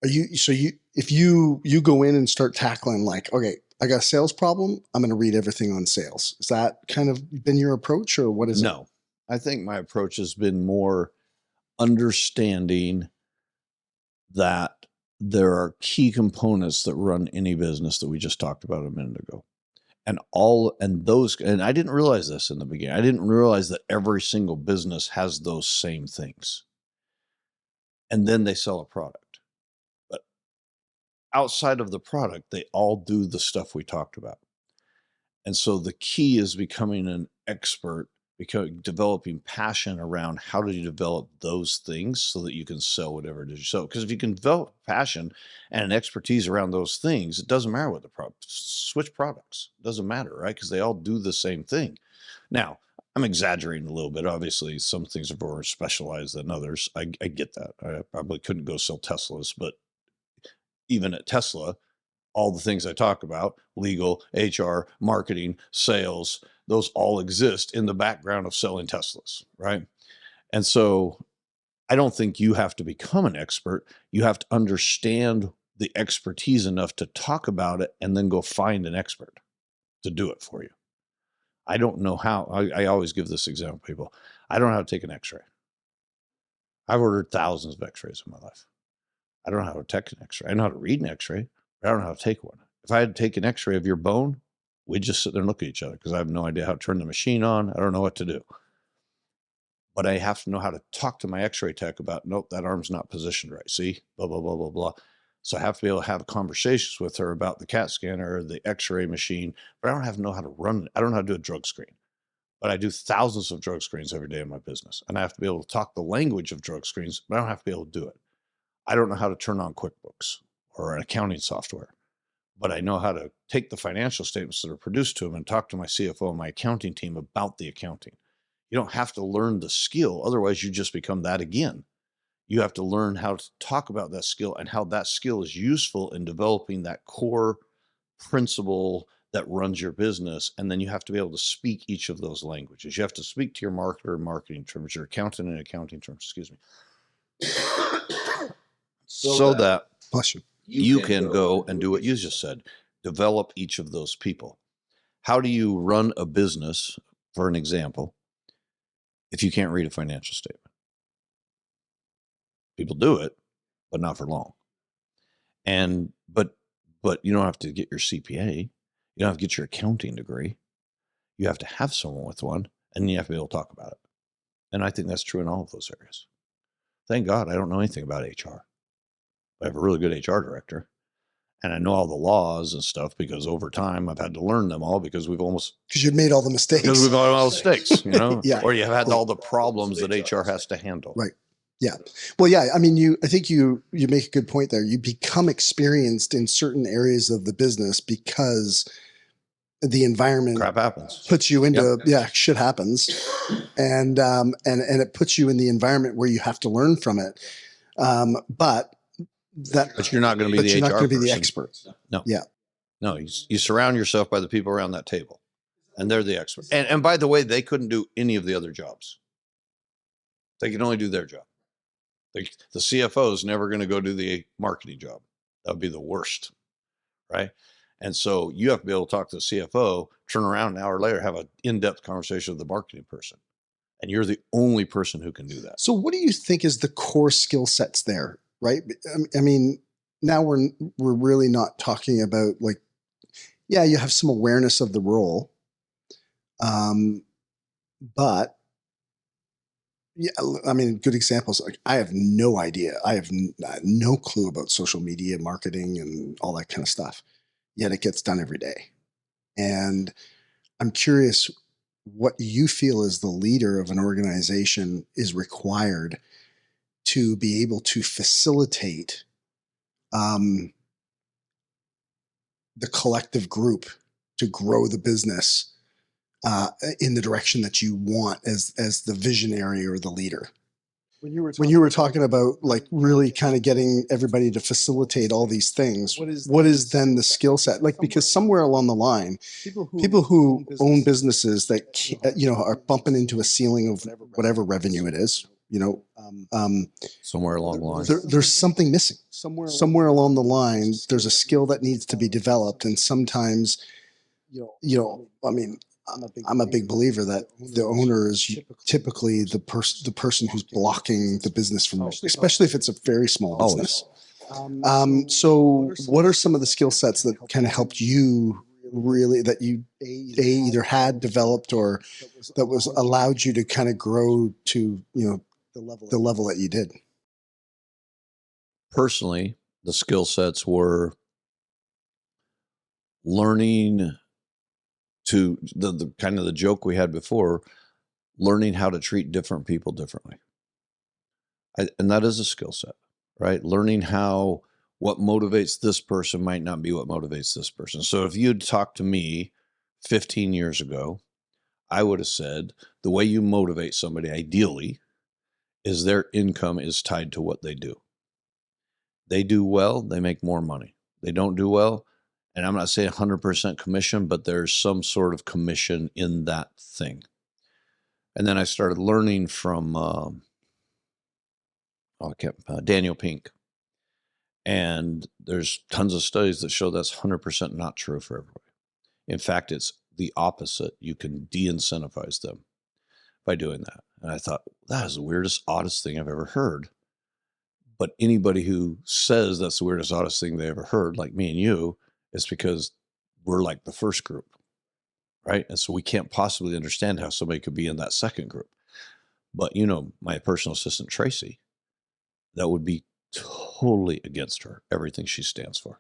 if you go in and start tackling like, okay, I got a sales problem, I'm going to read everything on sales. Is that kind of been your approach, or what is it? No, I think my approach has been more understanding that there are key components that run any business that we just talked about a minute ago. And I didn't realize this in the beginning. I didn't realize that every single business has those same things. And then they sell a product. But outside of the product, they all do the stuff we talked about. And so the key is becoming an expert, developing passion around how do you develop those things so that you can sell whatever it is you sell. Because if you can develop passion and an expertise around those things, it doesn't matter what the product, switch products. It doesn't matter, right? Because they all do the same thing. Now, I'm exaggerating a little bit. Obviously, some things are more specialized than others. I get that. I probably couldn't go sell Teslas, but even at Tesla, all the things I talk about, legal, HR, marketing, sales, those all exist in the background of selling Teslas, right? And so I don't think you have to become an expert. You have to understand the expertise enough to talk about it and then go find an expert to do it for you. I don't know how. I always give this example, people. I don't know how to take an x-ray. I've ordered thousands of x-rays in my life. I don't know how to take an x-ray. I know how to read an x-ray, but I don't know how to take one. If I had to take an x-ray of your bone, we'd just sit there and look at each other because I have no idea how to turn the machine on. I don't know what to do. But I have to know how to talk to my x-ray tech about, nope, that arm's not positioned right. See, blah, blah, blah, blah, blah. So I have to be able to have conversations with her about the CAT scanner or the x-ray machine, but I don't have to know how to run it. I don't know how to do a drug screen, but I do thousands of drug screens every day in my business. And I have to be able to talk the language of drug screens, but I don't have to be able to do it. I don't know how to turn on QuickBooks or an accounting software, but I know how to take the financial statements that are produced to them and talk to my CFO and my accounting team about the accounting. You don't have to learn the skill. Otherwise, you just become that again. You have to learn how to talk about that skill and how that skill is useful in developing that core principle that runs your business. And then you have to be able to speak each of those languages. You have to speak to your marketer in marketing terms, your accountant in accounting terms, excuse me. So that Bless you. you can go and do what you just said, develop each of those people. How do you run a business, for an example, if you can't read a financial statement? People do it, but not for long. And but you don't have to get your CPA. You don't have to get your accounting degree. You have to have someone with one, and you have to be able to talk about it. And I think that's true in all of those areas. Thank God I don't know anything about HR. But I have a really good HR director. And I know all the laws and stuff because over time I've had to learn them all because Because you've made all the mistakes. because we've made all the mistakes, you know, Yeah. or you've had all the problems that HR has to handle. Right. Yeah. Well, yeah. I mean, I think you make a good point there. You become experienced in certain areas of the business because the environment Crap happens. puts you into shit happens, and it puts you in the environment where you have to learn from it. But you're not going to be the you're not HR going to be the person. expert. No. Yeah. No, you surround yourself by the people around that table, and they're the experts. And by the way, they couldn't do any of the other jobs. They can only do their job. The CFO is never going to go do the marketing job. That would be the worst, right? And so you have to be able to talk to the CFO, turn around an hour later, have an in-depth conversation with the marketing person. And you're the only person who can do that. So what do you think is the core skill sets there, right? I mean, now we're really not talking about like, yeah, you have some awareness of the role. But yeah, I mean, good examples. Like I have no idea. I have no clue about social media marketing and all that kind of stuff. Yet it gets done every day. And I'm curious what you feel as the leader of an organization is required to be able to facilitate the collective group to grow the business in the direction that you want as the visionary or the leader. When you were talking about like really kind of getting everybody to facilitate all these things, what is then the skill set? Like, because somewhere along the line, people who own businesses that, are bumping into a ceiling of whatever revenue it is, Somewhere along the line. there's something missing. Somewhere along the line, there's a skill that needs to be developed. And sometimes, I mean, I'm a big believer that the owner is typically the person who's blocking the business from, especially if it's a very small business. So what are some of the skill sets that kind of helped you really, that you either had developed or that was allowed you to kind of grow to, the level that you did? Personally, the skill sets were learning to the kind of the joke we had before, learning how to treat different people differently. And that is a skill set, right? Learning what motivates this person might not be what motivates this person. So if you'd talked to me 15 years ago, I would have said the way you motivate somebody ideally is their income is tied to what they do. They do well, they make more money. They don't do well, and I'm not saying 100% commission, but there's some sort of commission in that thing. And then I started learning from Daniel Pink. And there's tons of studies that show that's 100% not true for everybody. In fact, it's the opposite. You can de-incentivize them by doing that. And I thought, that is the weirdest, oddest thing I've ever heard. But anybody who says that's the weirdest, oddest thing they ever heard, like me and you, is because we're like the first group, right? And so we can't possibly understand how somebody could be in that second group. But my personal assistant, Tracy, that would be totally against her, everything she stands for.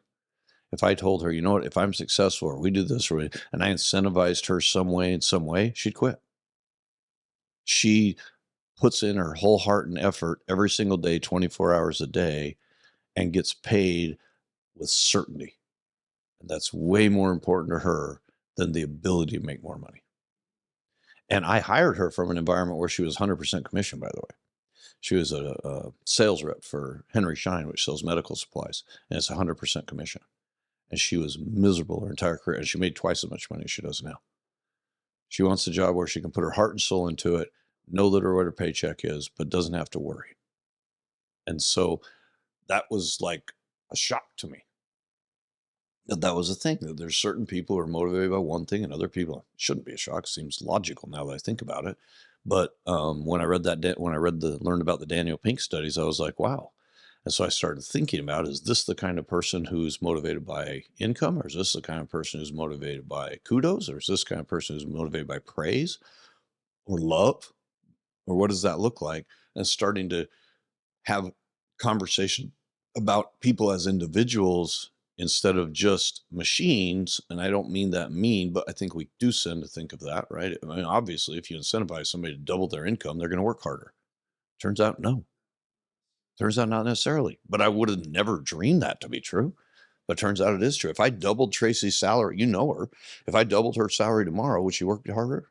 If I told her, if I'm successful or we do this and I incentivized her some way, she'd quit. She puts in her whole heart and effort every single day, 24 hours a day, and gets paid with certainty. And that's way more important to her than the ability to make more money. And I hired her from an environment where she was 100% commission, by the way. She was a sales rep for Henry Schein, which sells medical supplies, and it's 100% commission. And she was miserable her entire career, and she made twice as much money as she does now. She wants a job where she can put her heart and soul into it, know that what her paycheck is, but doesn't have to worry. And so that was like a shock to me. That was a thing. That there's certain people who are motivated by one thing, and other people, it shouldn't be a shock. Seems logical now that I think about it. But when I read learned about the Daniel Pink studies, I was like, wow. And so I started thinking about, is this the kind of person who's motivated by income, or is this the kind of person who's motivated by kudos, or is this kind of person who's motivated by praise or love, or what does that look like? And starting to have conversation about people as individuals instead of just machines. And I don't mean that mean, but I think we do tend to think of that, right? I mean, obviously, if you incentivize somebody to double their income, they're going to work harder. Turns out, no. Turns out not necessarily. But I would have never dreamed that to be true. But turns out it is true. If I doubled Tracy's salary, you know her. If I doubled her salary tomorrow, would she work harder?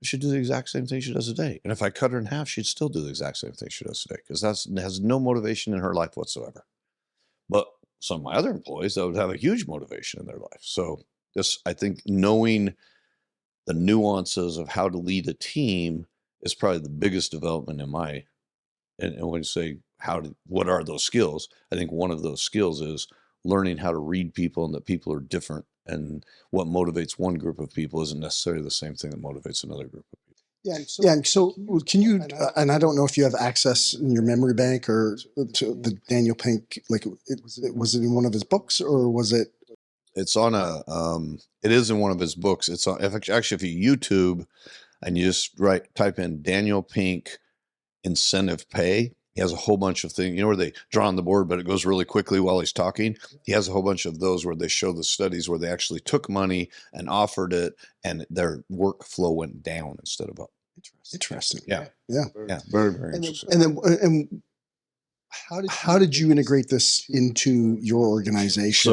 She should do the exact same thing she does today. And if I cut her in half, she'd still do the exact same thing she does today, because that has no motivation in her life whatsoever. But some of my other employees, that would have a huge motivation in their life. So I think knowing the nuances of how to lead a team is probably the biggest development in my, and when you say what are those skills? I think one of those skills is learning how to read people, and that people are different, and what motivates one group of people isn't necessarily the same thing that motivates another group of people. Yeah. And so can you, and I don't know if you have access in your memory bank or to the Daniel Pink, like was it in one of his books, or was it? It's on it is in one of his books. It's on, actually, if you YouTube and you just type in Daniel Pink incentive pay, he has a whole bunch of things, where they draw on the board, but it goes really quickly while he's talking. He has a whole bunch of those where they show the studies where they actually took money and offered it, and their workflow went down instead of up. Interesting. Yeah. Very, very interesting. And how did you integrate this into your organization?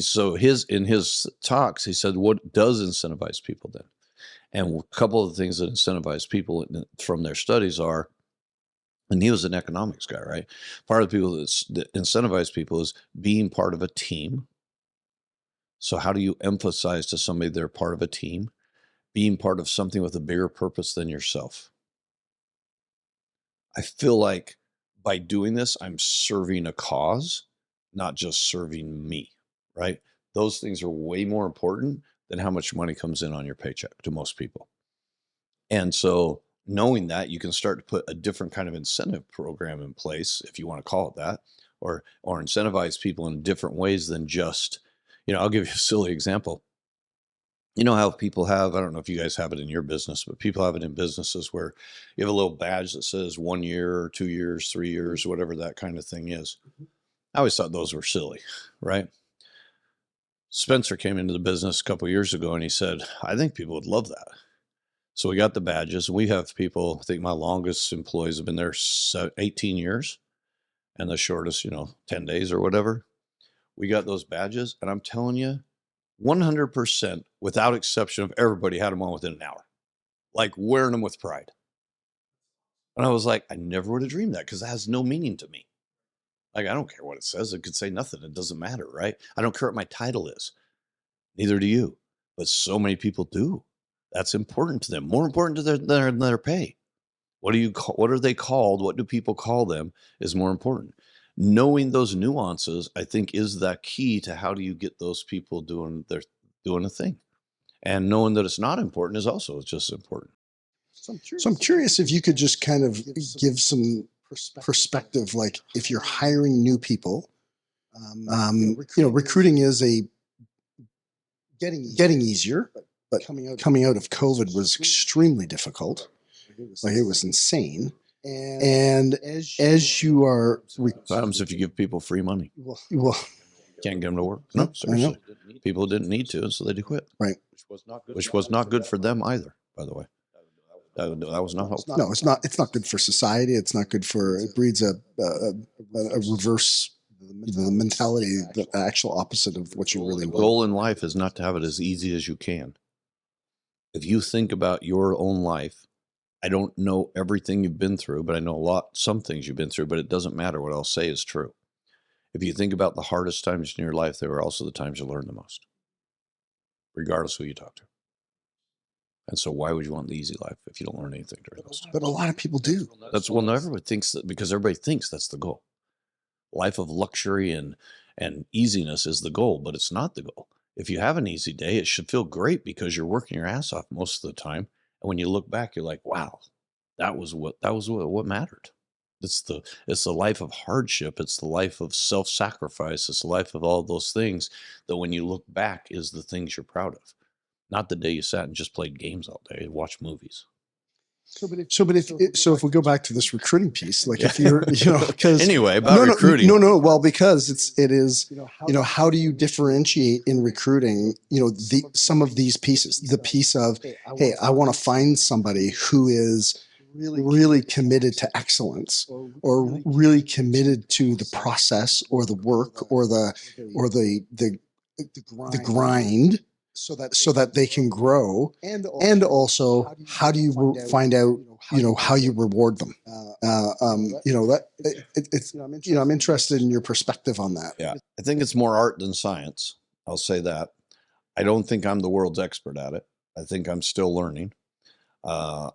So in his talks, he said, what does incentivize people then? And a couple of the things that incentivize people from their studies are, and he was an economics guy, right? Part of the people that incentivize people is being part of a team. So how do you emphasize to somebody they're part of a team? Being part of something with a bigger purpose than yourself. I feel like by doing this, I'm serving a cause, not just serving me, right? Those things are way more important than how much money comes in on your paycheck to most people. And so knowing that, you can start to put a different kind of incentive program in place, if you want to call it that, or incentivize people in different ways than just, I'll give you a silly example. You know how people have, I don't know if you guys have it in your business, but people have it in businesses where you have a little badge that says 1 year or 2 years, 3 years, whatever that kind of thing is. I always thought those were silly, right? Spencer came into the business a couple of years ago and he said, I think people would love that. So we got the badges. We have people, I think my longest employees have been there 18 years and the shortest, 10 days or whatever. We got those badges, and I'm telling you, 100% without exception of everybody had them on within an hour, like wearing them with pride. And I was like, I never would have dreamed that, because that has no meaning to me. Like, I don't care what it says. It could say nothing. It doesn't matter, right? I don't care what my title is. Neither do you. But so many people do. That's important to them. More important to their pay. What are they called? What do people call them is more important. Knowing those nuances, I think, is that key to how do you get those people doing a thing. And knowing that it's not important is also just as important. So I'm curious if you could just kind of give some perspective, like if you're hiring new people, recruiting is getting easier, but coming out of COVID was extremely difficult. Like, it was insane. And as you are, what happens if you give people free money? Well, can't get them to work. No, seriously. People didn't need to, so they quit. Right. Which was not good for them either, by the way. That was not helpful. No, it's not. It's not good for society. It's not good for. It breeds a reverse the mentality, the actual opposite of what you really The want. goal in life is not to have it as easy as you can. If you think about your own life, I don't know everything you've been through, but I know some things you've been through, but it doesn't matter. What I'll say is true. If you think about the hardest times in your life, they were also the times you learned the most, regardless who you talk to. And so why would you want the easy life if you don't learn anything during those times? But a lot of people do. Everybody thinks that, because everybody thinks that's the goal. Life of luxury and easiness is the goal, but it's not the goal. If you have an easy day, it should feel great because you're working your ass off most of the time. And when you look back, you're like, wow, that was what mattered. It's the life of hardship. It's the life of self-sacrifice. It's the life of all those things that when you look back is the things you're proud of. Not the day you sat and just played games all day, watched movies. So if we go back to this recruiting piece, like if you're, because anyway, about recruiting. No. Well, because it is, how do you differentiate in recruiting, some of these pieces, the piece of, hey, I want to find somebody who is really committed to excellence or really committed to the process or the work or the grind, so that they can grow, and also how do you find out how you reward them? I'm interested in your perspective on that. Yeah, I think it's more art than science. I'll say that. I don't think I'm the world's expert at it. I think I'm still learning. I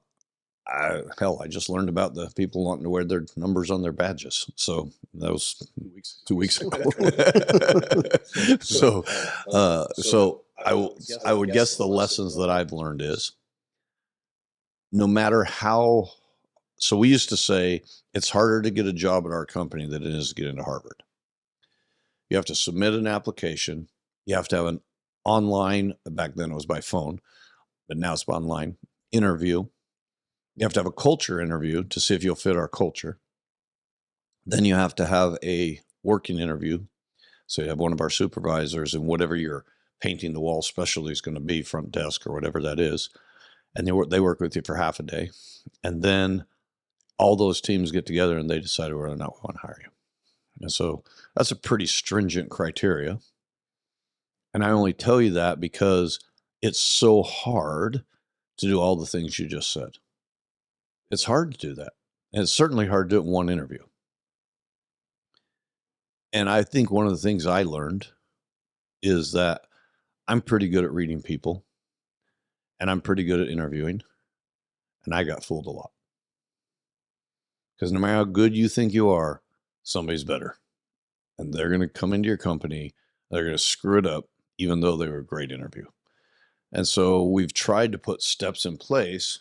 just learned about the people wanting to wear their numbers on their badges. So that was 2 weeks ago. So I would guess the lessons that I've learned is no matter how. So we used to say it's harder to get a job at our company than it is to get into Harvard. You have to submit an application. You have to have an online, back then it was by phone, but now it's online interview. You have to have a culture interview to see if you'll fit our culture. Then you have to have a working interview. So you have one of our supervisors and whatever your painting the wall specialty is going to be, front desk or whatever that is. And they work with you for half a day. And then all those teams get together and they decide whether or not we want to hire you. And so that's a pretty stringent criteria. And I only tell you that because it's so hard to do all the things you just said. It's hard to do that. And it's certainly hard to do it in one interview. And I think one of the things I learned is that I'm pretty good at reading people and I'm pretty good at interviewing. And I got fooled a lot. Because no matter how good you think you are, somebody's better. And they're going to come into your company. They're going to screw it up, even though they were a great interview. And so we've tried to put steps in place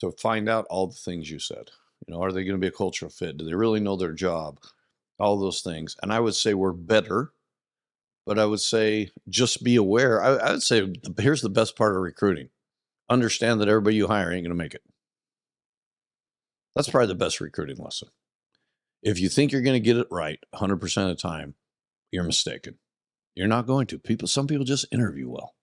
to find out all the things you said. Are they going to be a cultural fit? Do they really know their job? All those things. And I would say we're better, but I would say just be aware. I would say here's the best part of recruiting. Understand that everybody you hire ain't going to make it. That's probably the best recruiting lesson. If you think you're going to get it right 100% of the time, you're mistaken. You're not going to. Some people just interview well.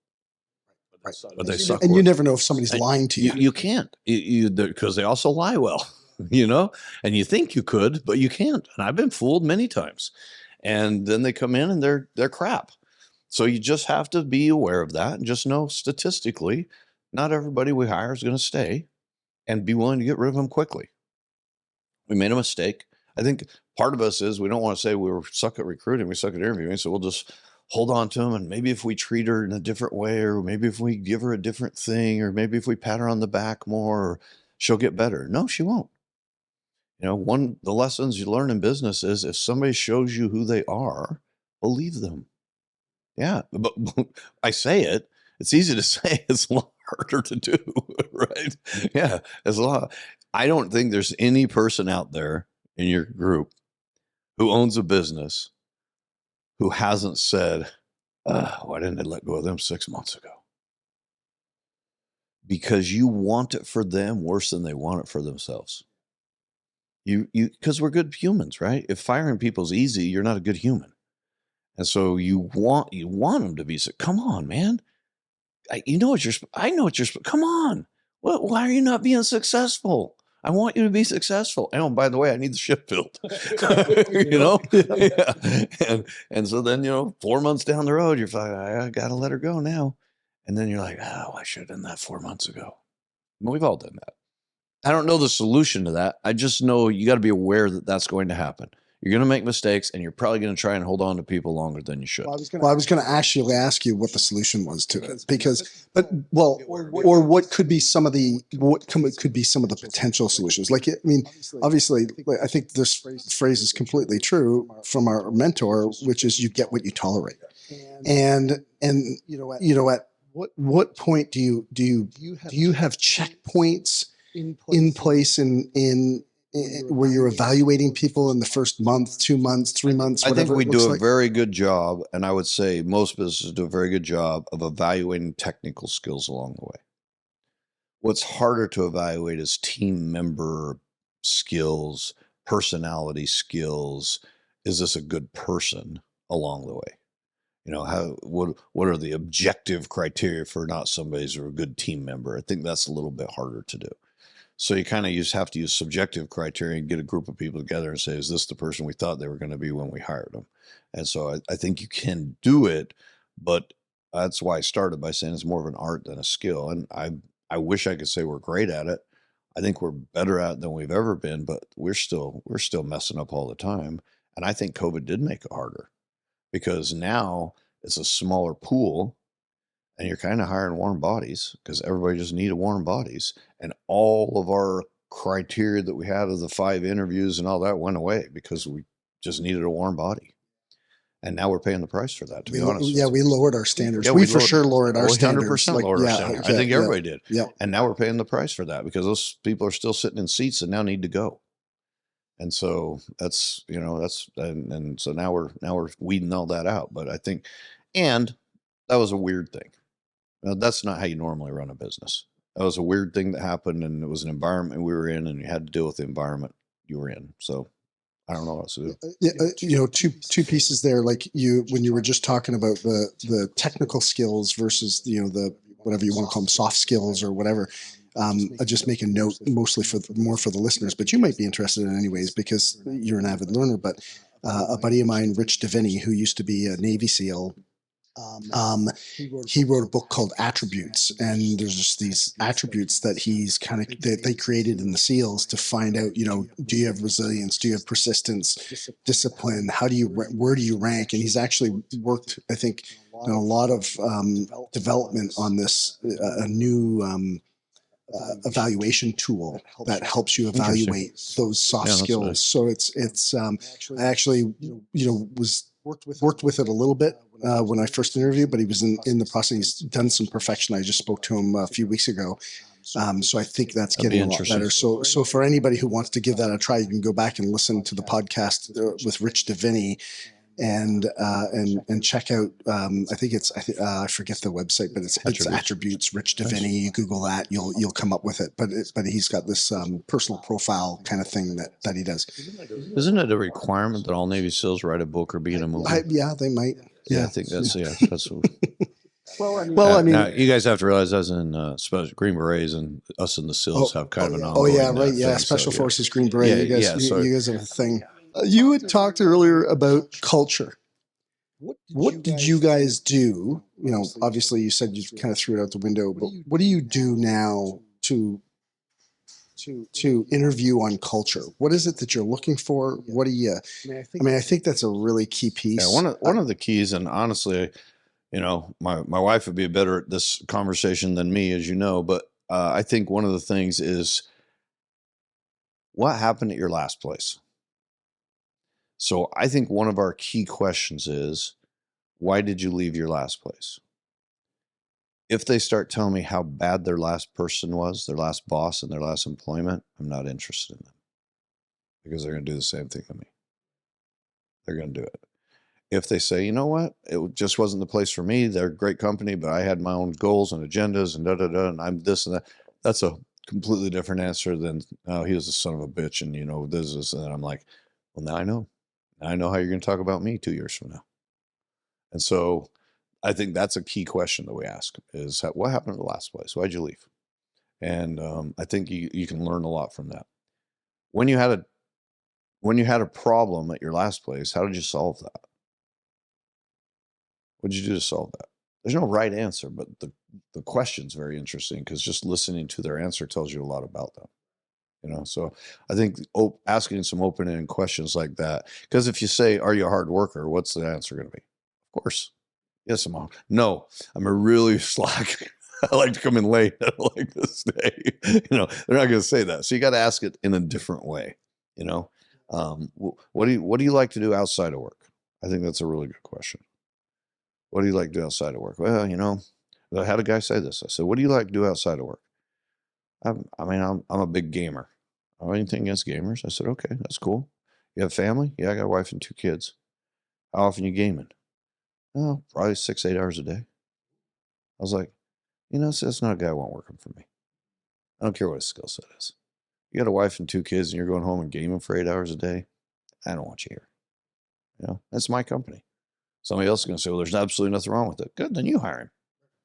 But they suck. And you never know if somebody's lying to you. You can't, because they also lie well, and you think you could, but you can't. And I've been fooled many times. And then they come in and they're crap. So you just have to be aware of that and just know statistically, not everybody we hire is going to stay, and be willing to get rid of them quickly. We made a mistake. I think part of us is we don't want to say we suck at recruiting, we suck at interviewing, so we'll just hold on to them. And maybe if we treat her in a different way, or maybe if we give her a different thing, or maybe if we pat her on the back more, she'll get better. No, she won't. The lessons you learn in business is if somebody shows you who they are, believe them. Yeah, but I say it's easy to say, it's a lot harder to do, right? Yeah, it's a lot. I don't think there's any person out there in your group who owns a business who hasn't said, why didn't I let go of them 6 months ago? Because you want it for them worse than they want it for themselves. Because we're good humans, right? If firing people's easy, you're not a good human. And so you want them to be, come on, man. I know what you're, come on. Well, why are you not being successful? I want you to be successful. And, oh, by the way, I need the ship built. You know? Yeah. And so then, 4 months down the road, you're like, I got to let her go now. And then you're like, oh, I should have done that 4 months ago. Well, we've all done that. I don't know the solution to that. I just know you got to be aware that that's going to happen. You're going to make mistakes, and you're probably going to try and hold on to people longer than you should. Well, I was going to actually ask you what the solution was to it, or what could be some of the could be some of the potential solutions. Like, I mean, obviously, I think this phrase is completely true from our mentor, which is you get what you tolerate. And at what point do you have checkpoints in place in where you're evaluating people in the first month, 2 months, 3 months, I think whatever we it looks do a like? very good job, and I would say most businesses do a very good job of evaluating technical skills along the way. What's harder to evaluate is team member skills, personality skills. Is this a good person along the way? What are the objective criteria for not somebody's a good team member? I think that's a little bit harder to do. So you kind of have to use subjective criteria and get a group of people together and say, is this the person we thought they were going to be when we hired them? And so I think you can do it, but that's why I started by saying it's more of an art than a skill. And I wish I could say we're great at it. I think we're better at it than we've ever been, but we're still messing up all the time. And I think COVID did make it harder because now it's a smaller pool and you're kind of hiring warm bodies because everybody just needed warm bodies. And all of our criteria that we had of the 5 interviews and all that went away because we just needed a warm body. And now we're paying the price for that, to be honest. Yeah, we lowered our standards. Yeah, we for sure lowered our standards. 100% lowered our standards. I think everybody did. Yeah. And now we're paying the price for that because those people are still sitting in seats and now need to go. And so that's and so now we're weeding all that out. But I think, and that was a weird thing. Now, that's not how you normally run a business. That was a weird thing that happened, and it was an environment we were in, and you had to deal with the environment you were in. So I don't know what else to do. Yeah, two pieces there. Like when you were just talking about the technical skills versus the whatever you want to call them, soft skills or whatever. I just make a note mostly for the listeners, but you might be interested in anyways because you're an avid learner. But a buddy of mine, Rich Deviney, who used to be a Navy SEAL. He wrote a book called Attributes, and there's just these attributes that that they created in the SEALs to find out, do you have resilience? Do you have persistence, discipline? Where do you rank? And he's actually worked, I think, on a lot of development on this, a new evaluation tool that helps you evaluate those soft skills. Nice. So it's I actually worked with it a little bit when I first interviewed, but he was in the process. He's done some perfection. I just spoke to him a few weeks ago. So I think that's getting a lot better. So for anybody who wants to give that a try, you can go back and listen to the podcast with Rich Deviney and check out. I forget the website, but it's Attributes. Rich Deviney. You Google that, you'll come up with it. But he's got this personal profile kind of thing that he does. Isn't it a requirement that all Navy SEALs write a book or be in a movie? Yeah, they might. Yeah, I think that's that's. Well, I mean, now, you guys have to realize, as in Green Berets and us in the SEALs have kind of an ongoing. Oh yeah, right. Yeah, Special Forces, Green Beret. You guys have a thing. You had talked earlier about culture. What did you guys do? Obviously you said you kind of threw it out the window, but what do you do now to interview on culture? What is it that you're looking for? What do you? I think that's a really key piece. Yeah, one of the keys, and honestly, my wife would be better at this conversation than me, as you know, but I think one of the things is what happened at your last place. So I think one of our key questions is, why did you leave your last place? If they start telling me how bad their last person was, their last boss and their last employment, I'm not interested in them because they're going to do the same thing to me. They're going to do it. If they say, you know what, it just wasn't the place for me. They're a great company, but I had my own goals and agendas and and I'm this and that. That's a completely different answer than, oh, he was a son of a bitch and, this. And I'm like, well, now I know. Now I know how you're going to talk about me 2 years from now. And so I think that's a key question that we ask is, what happened in the last place? Why'd you leave? And I think you can learn a lot from that. When you had a problem at your last place, how did you solve that? What did you do to solve that? There's no right answer, but the question's very interesting because just listening to their answer tells you a lot about them. So I think asking some open-ended questions like that, because if you say, "Are you a hard worker?" What's the answer going to be? Of course, yes, I'm on. No, I'm a really slack. I like to come in late. I don't like to stay. They're not going to say that. So you got to ask it in a different way. What do you like to do outside of work? I think that's a really good question. What do you like to do outside of work? Well, I had a guy say this. I said, "What do you like to do outside of work?" I'm a big gamer. Oh, anything against gamers? I said, okay, that's cool. You have family? Yeah, I got a wife and 2 kids. How often you gaming? Oh, probably 6, 8 hours a day. I was like, that's not a guy I want working for me. I don't care what his skill set is. You got a wife and 2 kids and you're going home and gaming for 8 hours a day? I don't want you here. That's my company. Somebody else is going to say, well, there's absolutely nothing wrong with it. Good, then you hire him.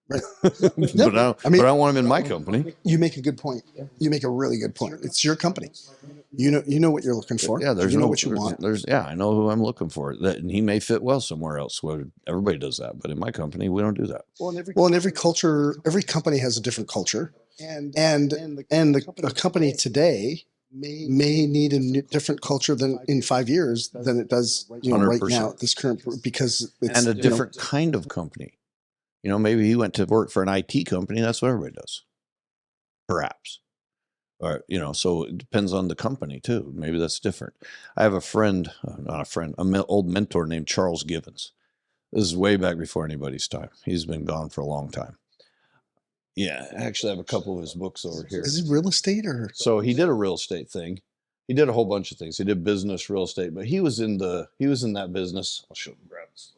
Right. But I don't want him in my company. You make a good point. You make a really good point. It's your company. You know what you're looking for. Yeah, you know what you want. I know who I'm looking for. And he may fit well somewhere else. Well, everybody does that, but in my company, we don't do that. Well, in every culture, every company has a different culture, and the company today may need a different culture than in 5 years than it does right now at this current, because it's and a different kind of company. Maybe he went to work for an IT company. That's what everybody does. Perhaps. Or, so it depends on the company too. Maybe that's different. I have a friend, not a friend, an old mentor named Charles Givens. This is way back before anybody's time. He's been gone for a long time. Yeah, I actually have a couple of his books over here. Is it real estate or? So he did a real estate thing. He did a whole bunch of things. He did business, real estate, but he was in that business. I'll show him, grab this.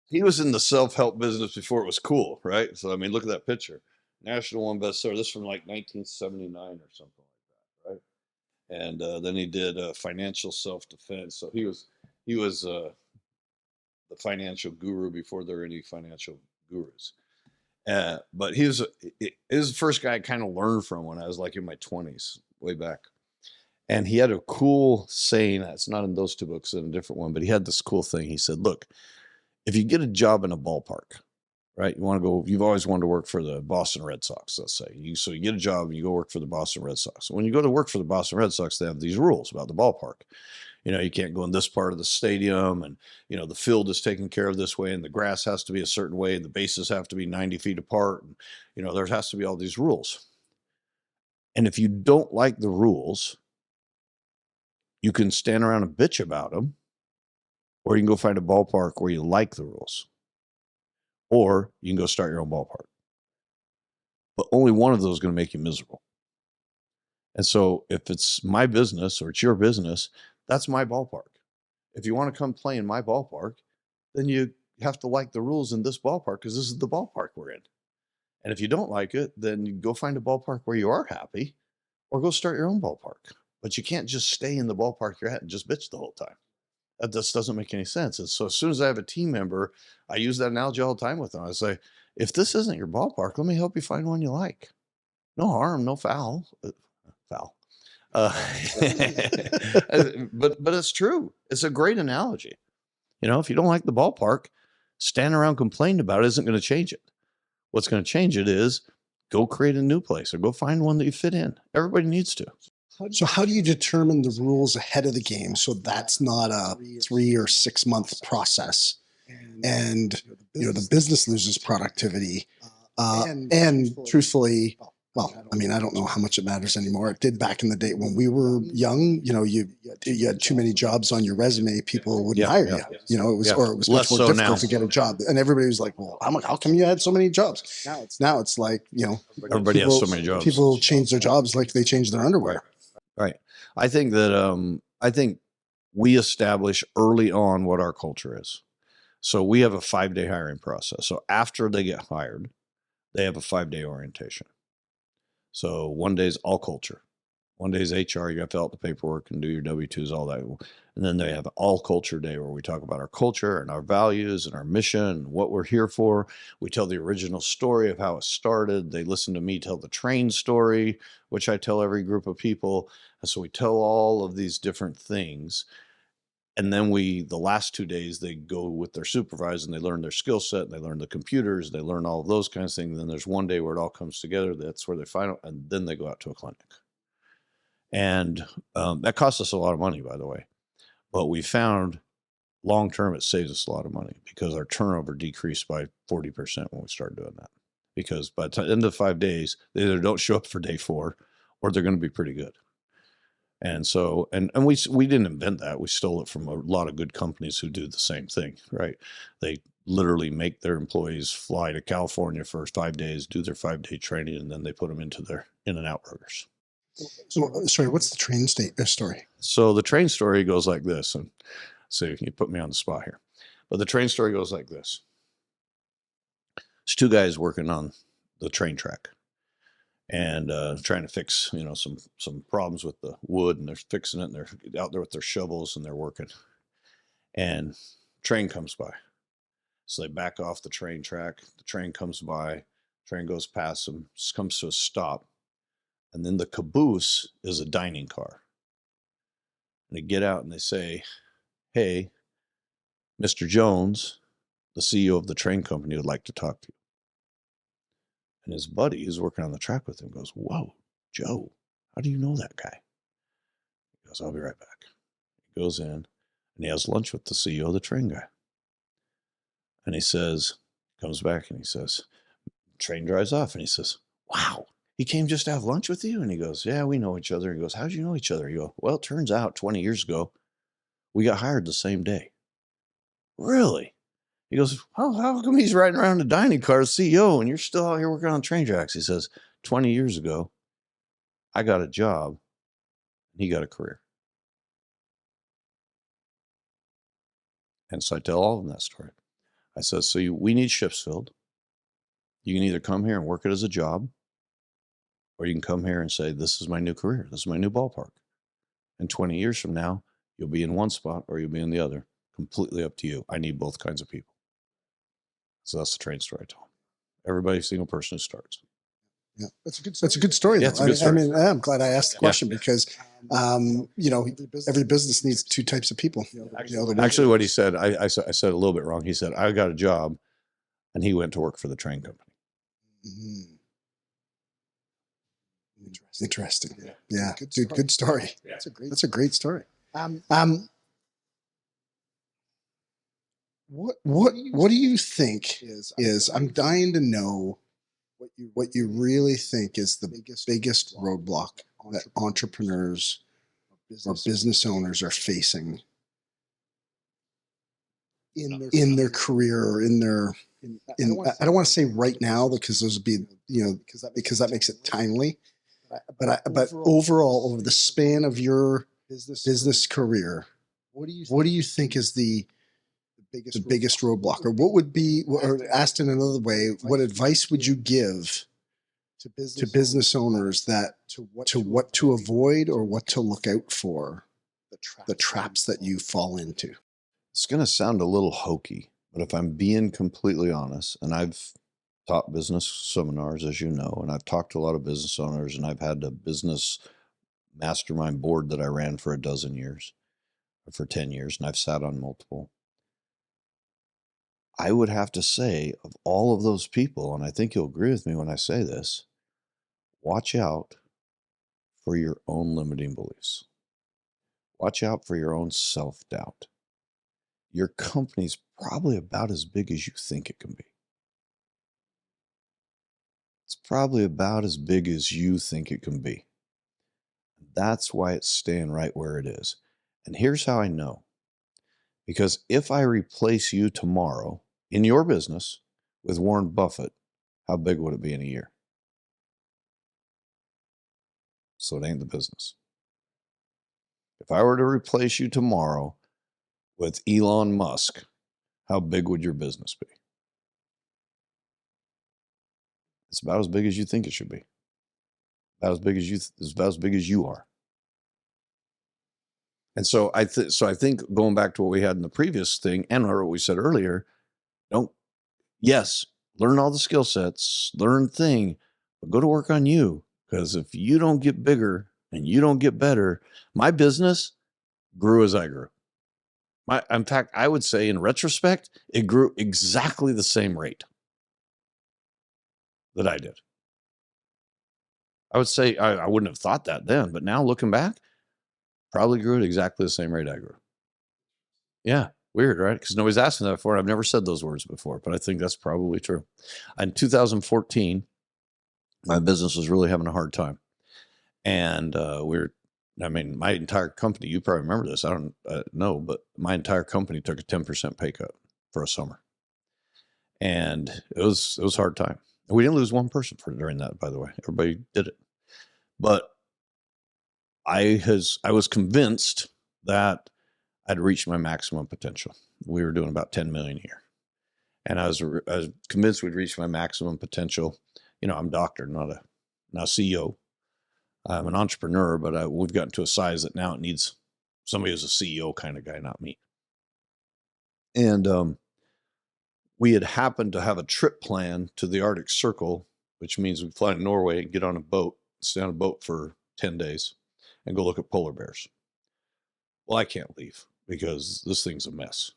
He was in the self-help business before it was cool, right? So, look at that picture. National one bestseller. This is from like 1979 or something like that, right? And then he did financial self-defense. So he was the financial guru before there were any financial gurus. But he was the first guy I kind of learned from when I was like in my 20s, way back. And he had a cool saying. It's not in those 2 books, in a different one, but he had this cool thing. He said, look, if you get a job in a ballpark, right? You've always wanted to work for the Boston Red Sox, let's say. So you get a job and you go work for the Boston Red Sox. When you go to work for the Boston Red Sox, they have these rules about the ballpark. You can't go in this part of the stadium, and, the field is taken care of this way, and the grass has to be a certain way, and the bases have to be 90 feet apart. And, there has to be all these rules. And if you don't like the rules, you can stand around and bitch about them, or you can go find a ballpark where you like the rules. Or you can go start your own ballpark. But only one of those is going to make you miserable. And so if it's my business or it's your business, that's my ballpark. If you want to come play in my ballpark, then you have to like the rules in this ballpark because this is the ballpark we're in. And if you don't like it, then you go find a ballpark where you are happy or go start your own ballpark. But you can't just stay in the ballpark you're at and just bitch the whole time. That just doesn't make any sense. And so as soon as I have a team member, I use that analogy all the time with them. I say, if this isn't your ballpark, let me help you find one you like. No harm, no foul. Foul. But it's true. It's a great analogy. If you don't like the ballpark, standing around complaining about it isn't going to change it. What's going to change it is go create a new place or go find one that you fit in. Everybody needs to. So how do you determine the rules ahead of the game so that's not a 3 or 6 month process, and the business loses productivity, and truthfully, well, I don't know how much it matters anymore. It did back in the day when we were young. You had too many jobs on your resume, people wouldn't hire you. It was much more difficult to get a job, and everybody was like, "Well, how come you had so many jobs?" Now it's like everybody has so many jobs. People change their jobs like they change their underwear. Right. I think that we establish early on what our culture is. So we have a 5-day hiring process. So after they get hired, they have a 5-day orientation. So one day is all culture. One day is HR, you got to fill out the paperwork and do your W-2s, all that. And then they have all culture day where we talk about our culture and our values and our mission and what we're here for. We tell the original story of how it started. They listen to me tell the train story, which I tell every group of people. And so we tell all of these different things. And then the last 2 days, they go with their supervisor and they learn their skill set and they learn the computers, they learn all of those kinds of things. And then there's one day where it all comes together. That's where they find out. And then they go out to a clinic. And that costs us a lot of money, by the way. But we found long-term, it saves us a lot of money because our turnover decreased by 40% when we started doing that. Because by the end of 5 days, they either don't show up for day 4 or they're going to be pretty good. And so, and we didn't invent that. We stole it from a lot of good companies who do the same thing, right? They literally make their employees fly to California for 5 days, do their 5-day training, and then they put them into their In-N-Out burgers. So, sorry, what's the train story? So the train story goes like this, and so you put me on the spot here, but the train story goes like this. There's 2 guys working on the train track and trying to fix, some problems with the wood, and they're fixing it, and they're out there with their shovels and they're working, and train comes by. So they back off the train track. The train comes by, train goes past them, comes to a stop. And then the caboose is a dining car. And they get out and they say, "Hey, Mr. Jones, the CEO of the train company, would like to talk to you." And his buddy who's working on the track with him goes, "Whoa, Joe, how do you know that guy?" He goes, "I'll be right back." He goes in and he has lunch with the CEO of the train guy. And he says, comes back and he says, train drives off and he says, "Wow, he came just to have lunch with you?" And he goes, "Yeah, we know each other." He goes, "How'd you know each other?" You go, "Well, it turns out 20 years ago, we got hired the same day." "Really?" He goes, "Oh, how come he's riding around in a dining car as CEO and you're still out here working on train tracks?" He says, 20 years ago, I got a job and he got a career. And so I tell all of them that story. I said, "So we need shifts filled. You can either come here and work it as a job, or you can come here and say, this is my new career. This is my new ballpark. And 20 years from now, you'll be in one spot or you'll be in the other. Completely up to you. I need both kinds of people." So that's the train story I tell them. Every single person who starts. Yeah, that's a good story. Yeah, though. it's a good story. I mean, I'm glad I asked the question because, every business needs 2 types of people. Actually, what he said, I said a little bit wrong. He said, "I got a job," and he went to work for the train company. Mm-hmm. Interesting. Yeah. Dude, good story. Yeah. That's a great story. What do you think is I'm dying to know what you really think is the biggest roadblock that entrepreneurs or business owners are facing in their career or I don't want to say right now because those would be, because that makes it timely, but overall over the span of your business career, what do you think is the biggest roadblock, or what would be, or asked in another way, what advice would you give to business owners that to what to avoid or what to look out for, the traps that you fall into? It's going to sound a little hokey, but if I'm being completely honest, and I've taught business seminars, as you know, and I've talked to a lot of business owners, and I've had a business mastermind board that I ran for 12 years, for 10 years, and I've sat on multiple. I would have to say, of all of those people, and I think you'll agree with me when I say this, watch out for your own limiting beliefs. Watch out for your own self-doubt. Your company's probably about as big as you think it can be. It's probably about as big as you think it can be. That's why it's staying right where it is. And here's how I know. Because if I replace you tomorrow in your business with Warren Buffett, how big would it be in a year? So it ain't the business. If I were to replace you tomorrow with Elon Musk, how big would your business be? It's about as big as you think it should be. About as big as you are. And so I think going back to what we had in the previous thing and what we said earlier, don't yes, learn all the skill sets, learn thing, but go to work on you. Because if you don't get bigger and you don't get better, my business grew as I grew. In fact, I would say in retrospect, it grew exactly the same rate that I did. I would say I wouldn't have thought that then, but now looking back, probably grew at exactly the same rate I grew. Yeah, weird, right? Because nobody's asked me that before. I've never said those words before, but I think that's probably true. In 2014, my business was really having a hard time. And my entire company, you probably remember this. I don't know, but my entire company took a 10% pay cut for a summer. And it was a hard time. And we didn't lose one person during that, by the way. Everybody did it. But I was convinced that I'd reached my maximum potential. We were doing about 10 million a year. And I was convinced we'd reach my maximum potential. I'm a doctor, not a CEO. I'm an entrepreneur, but we've gotten to a size that now it needs somebody who's a CEO kind of guy, not me. And we had happened to have a trip plan to the Arctic Circle, which means we fly to Norway and get on a boat, stay on a boat for 10 days and go look at polar bears. Well, I can't leave because this thing's a mess.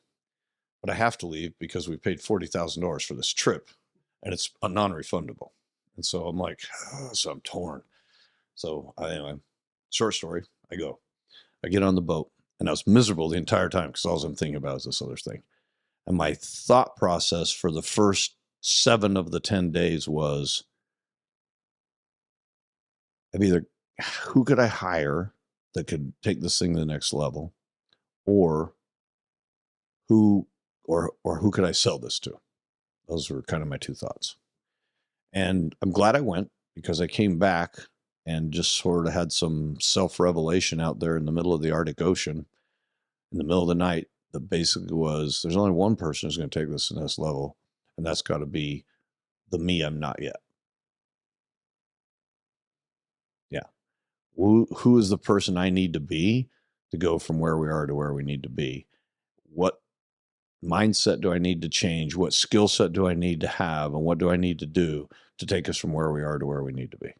But I have to leave because we paid $40,000 for this trip and it's non-refundable. And so I'm like, so I'm torn. So anyway, short story, I get on the boat and I was miserable the entire time because all I'm thinking about is this other thing. And my thought process for the first 7 of the 10 days was, who could I hire that could take this thing to the next level, or who could I sell this to? Those were kind of my 2 thoughts. And I'm glad I went because I came back and just sort of had some self-revelation out there in the middle of the Arctic Ocean in the middle of the night that basically was, there's only one person who's going to take this to this level, and that's got to be the me I'm not yet. Yeah. Who is the person I need to be to go from where we are to where we need to be? What mindset do I need to change? What skill set do I need to have? And what do I need to do to take us from where we are to where we need to be?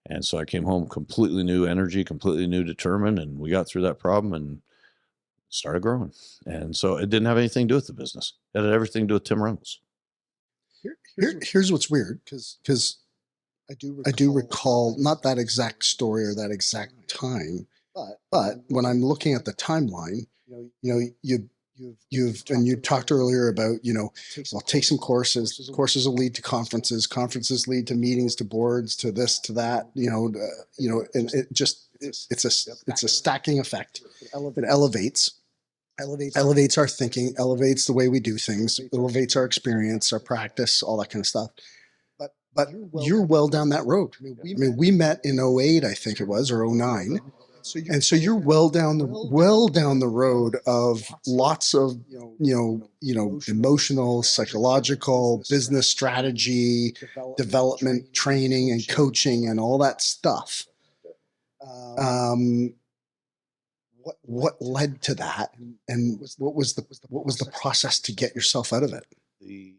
And so I came home completely new energy, completely new determined, and we got through that problem and started growing. And so it didn't have anything to do with the business. It had everything to do with Tim Reynolds. Here's what's weird, because I do recall not that exact story or that exact time, but when I'm looking at the timeline, you talked earlier about, I'll take some courses. Courses will lead to conferences. Conferences lead to meetings, to boards, to this, to that. And it's a stacking effect. It elevates our thinking, elevates the way we do things, elevates our experience, our practice, all that kind of stuff. But you're well down that road. I mean, we met in 08, I think it was, or 09. And so you're well down the road of lots of emotional, psychological, business strategy, development, training, and coaching, and all that stuff. What led to that, and what was the process to get yourself out of it? The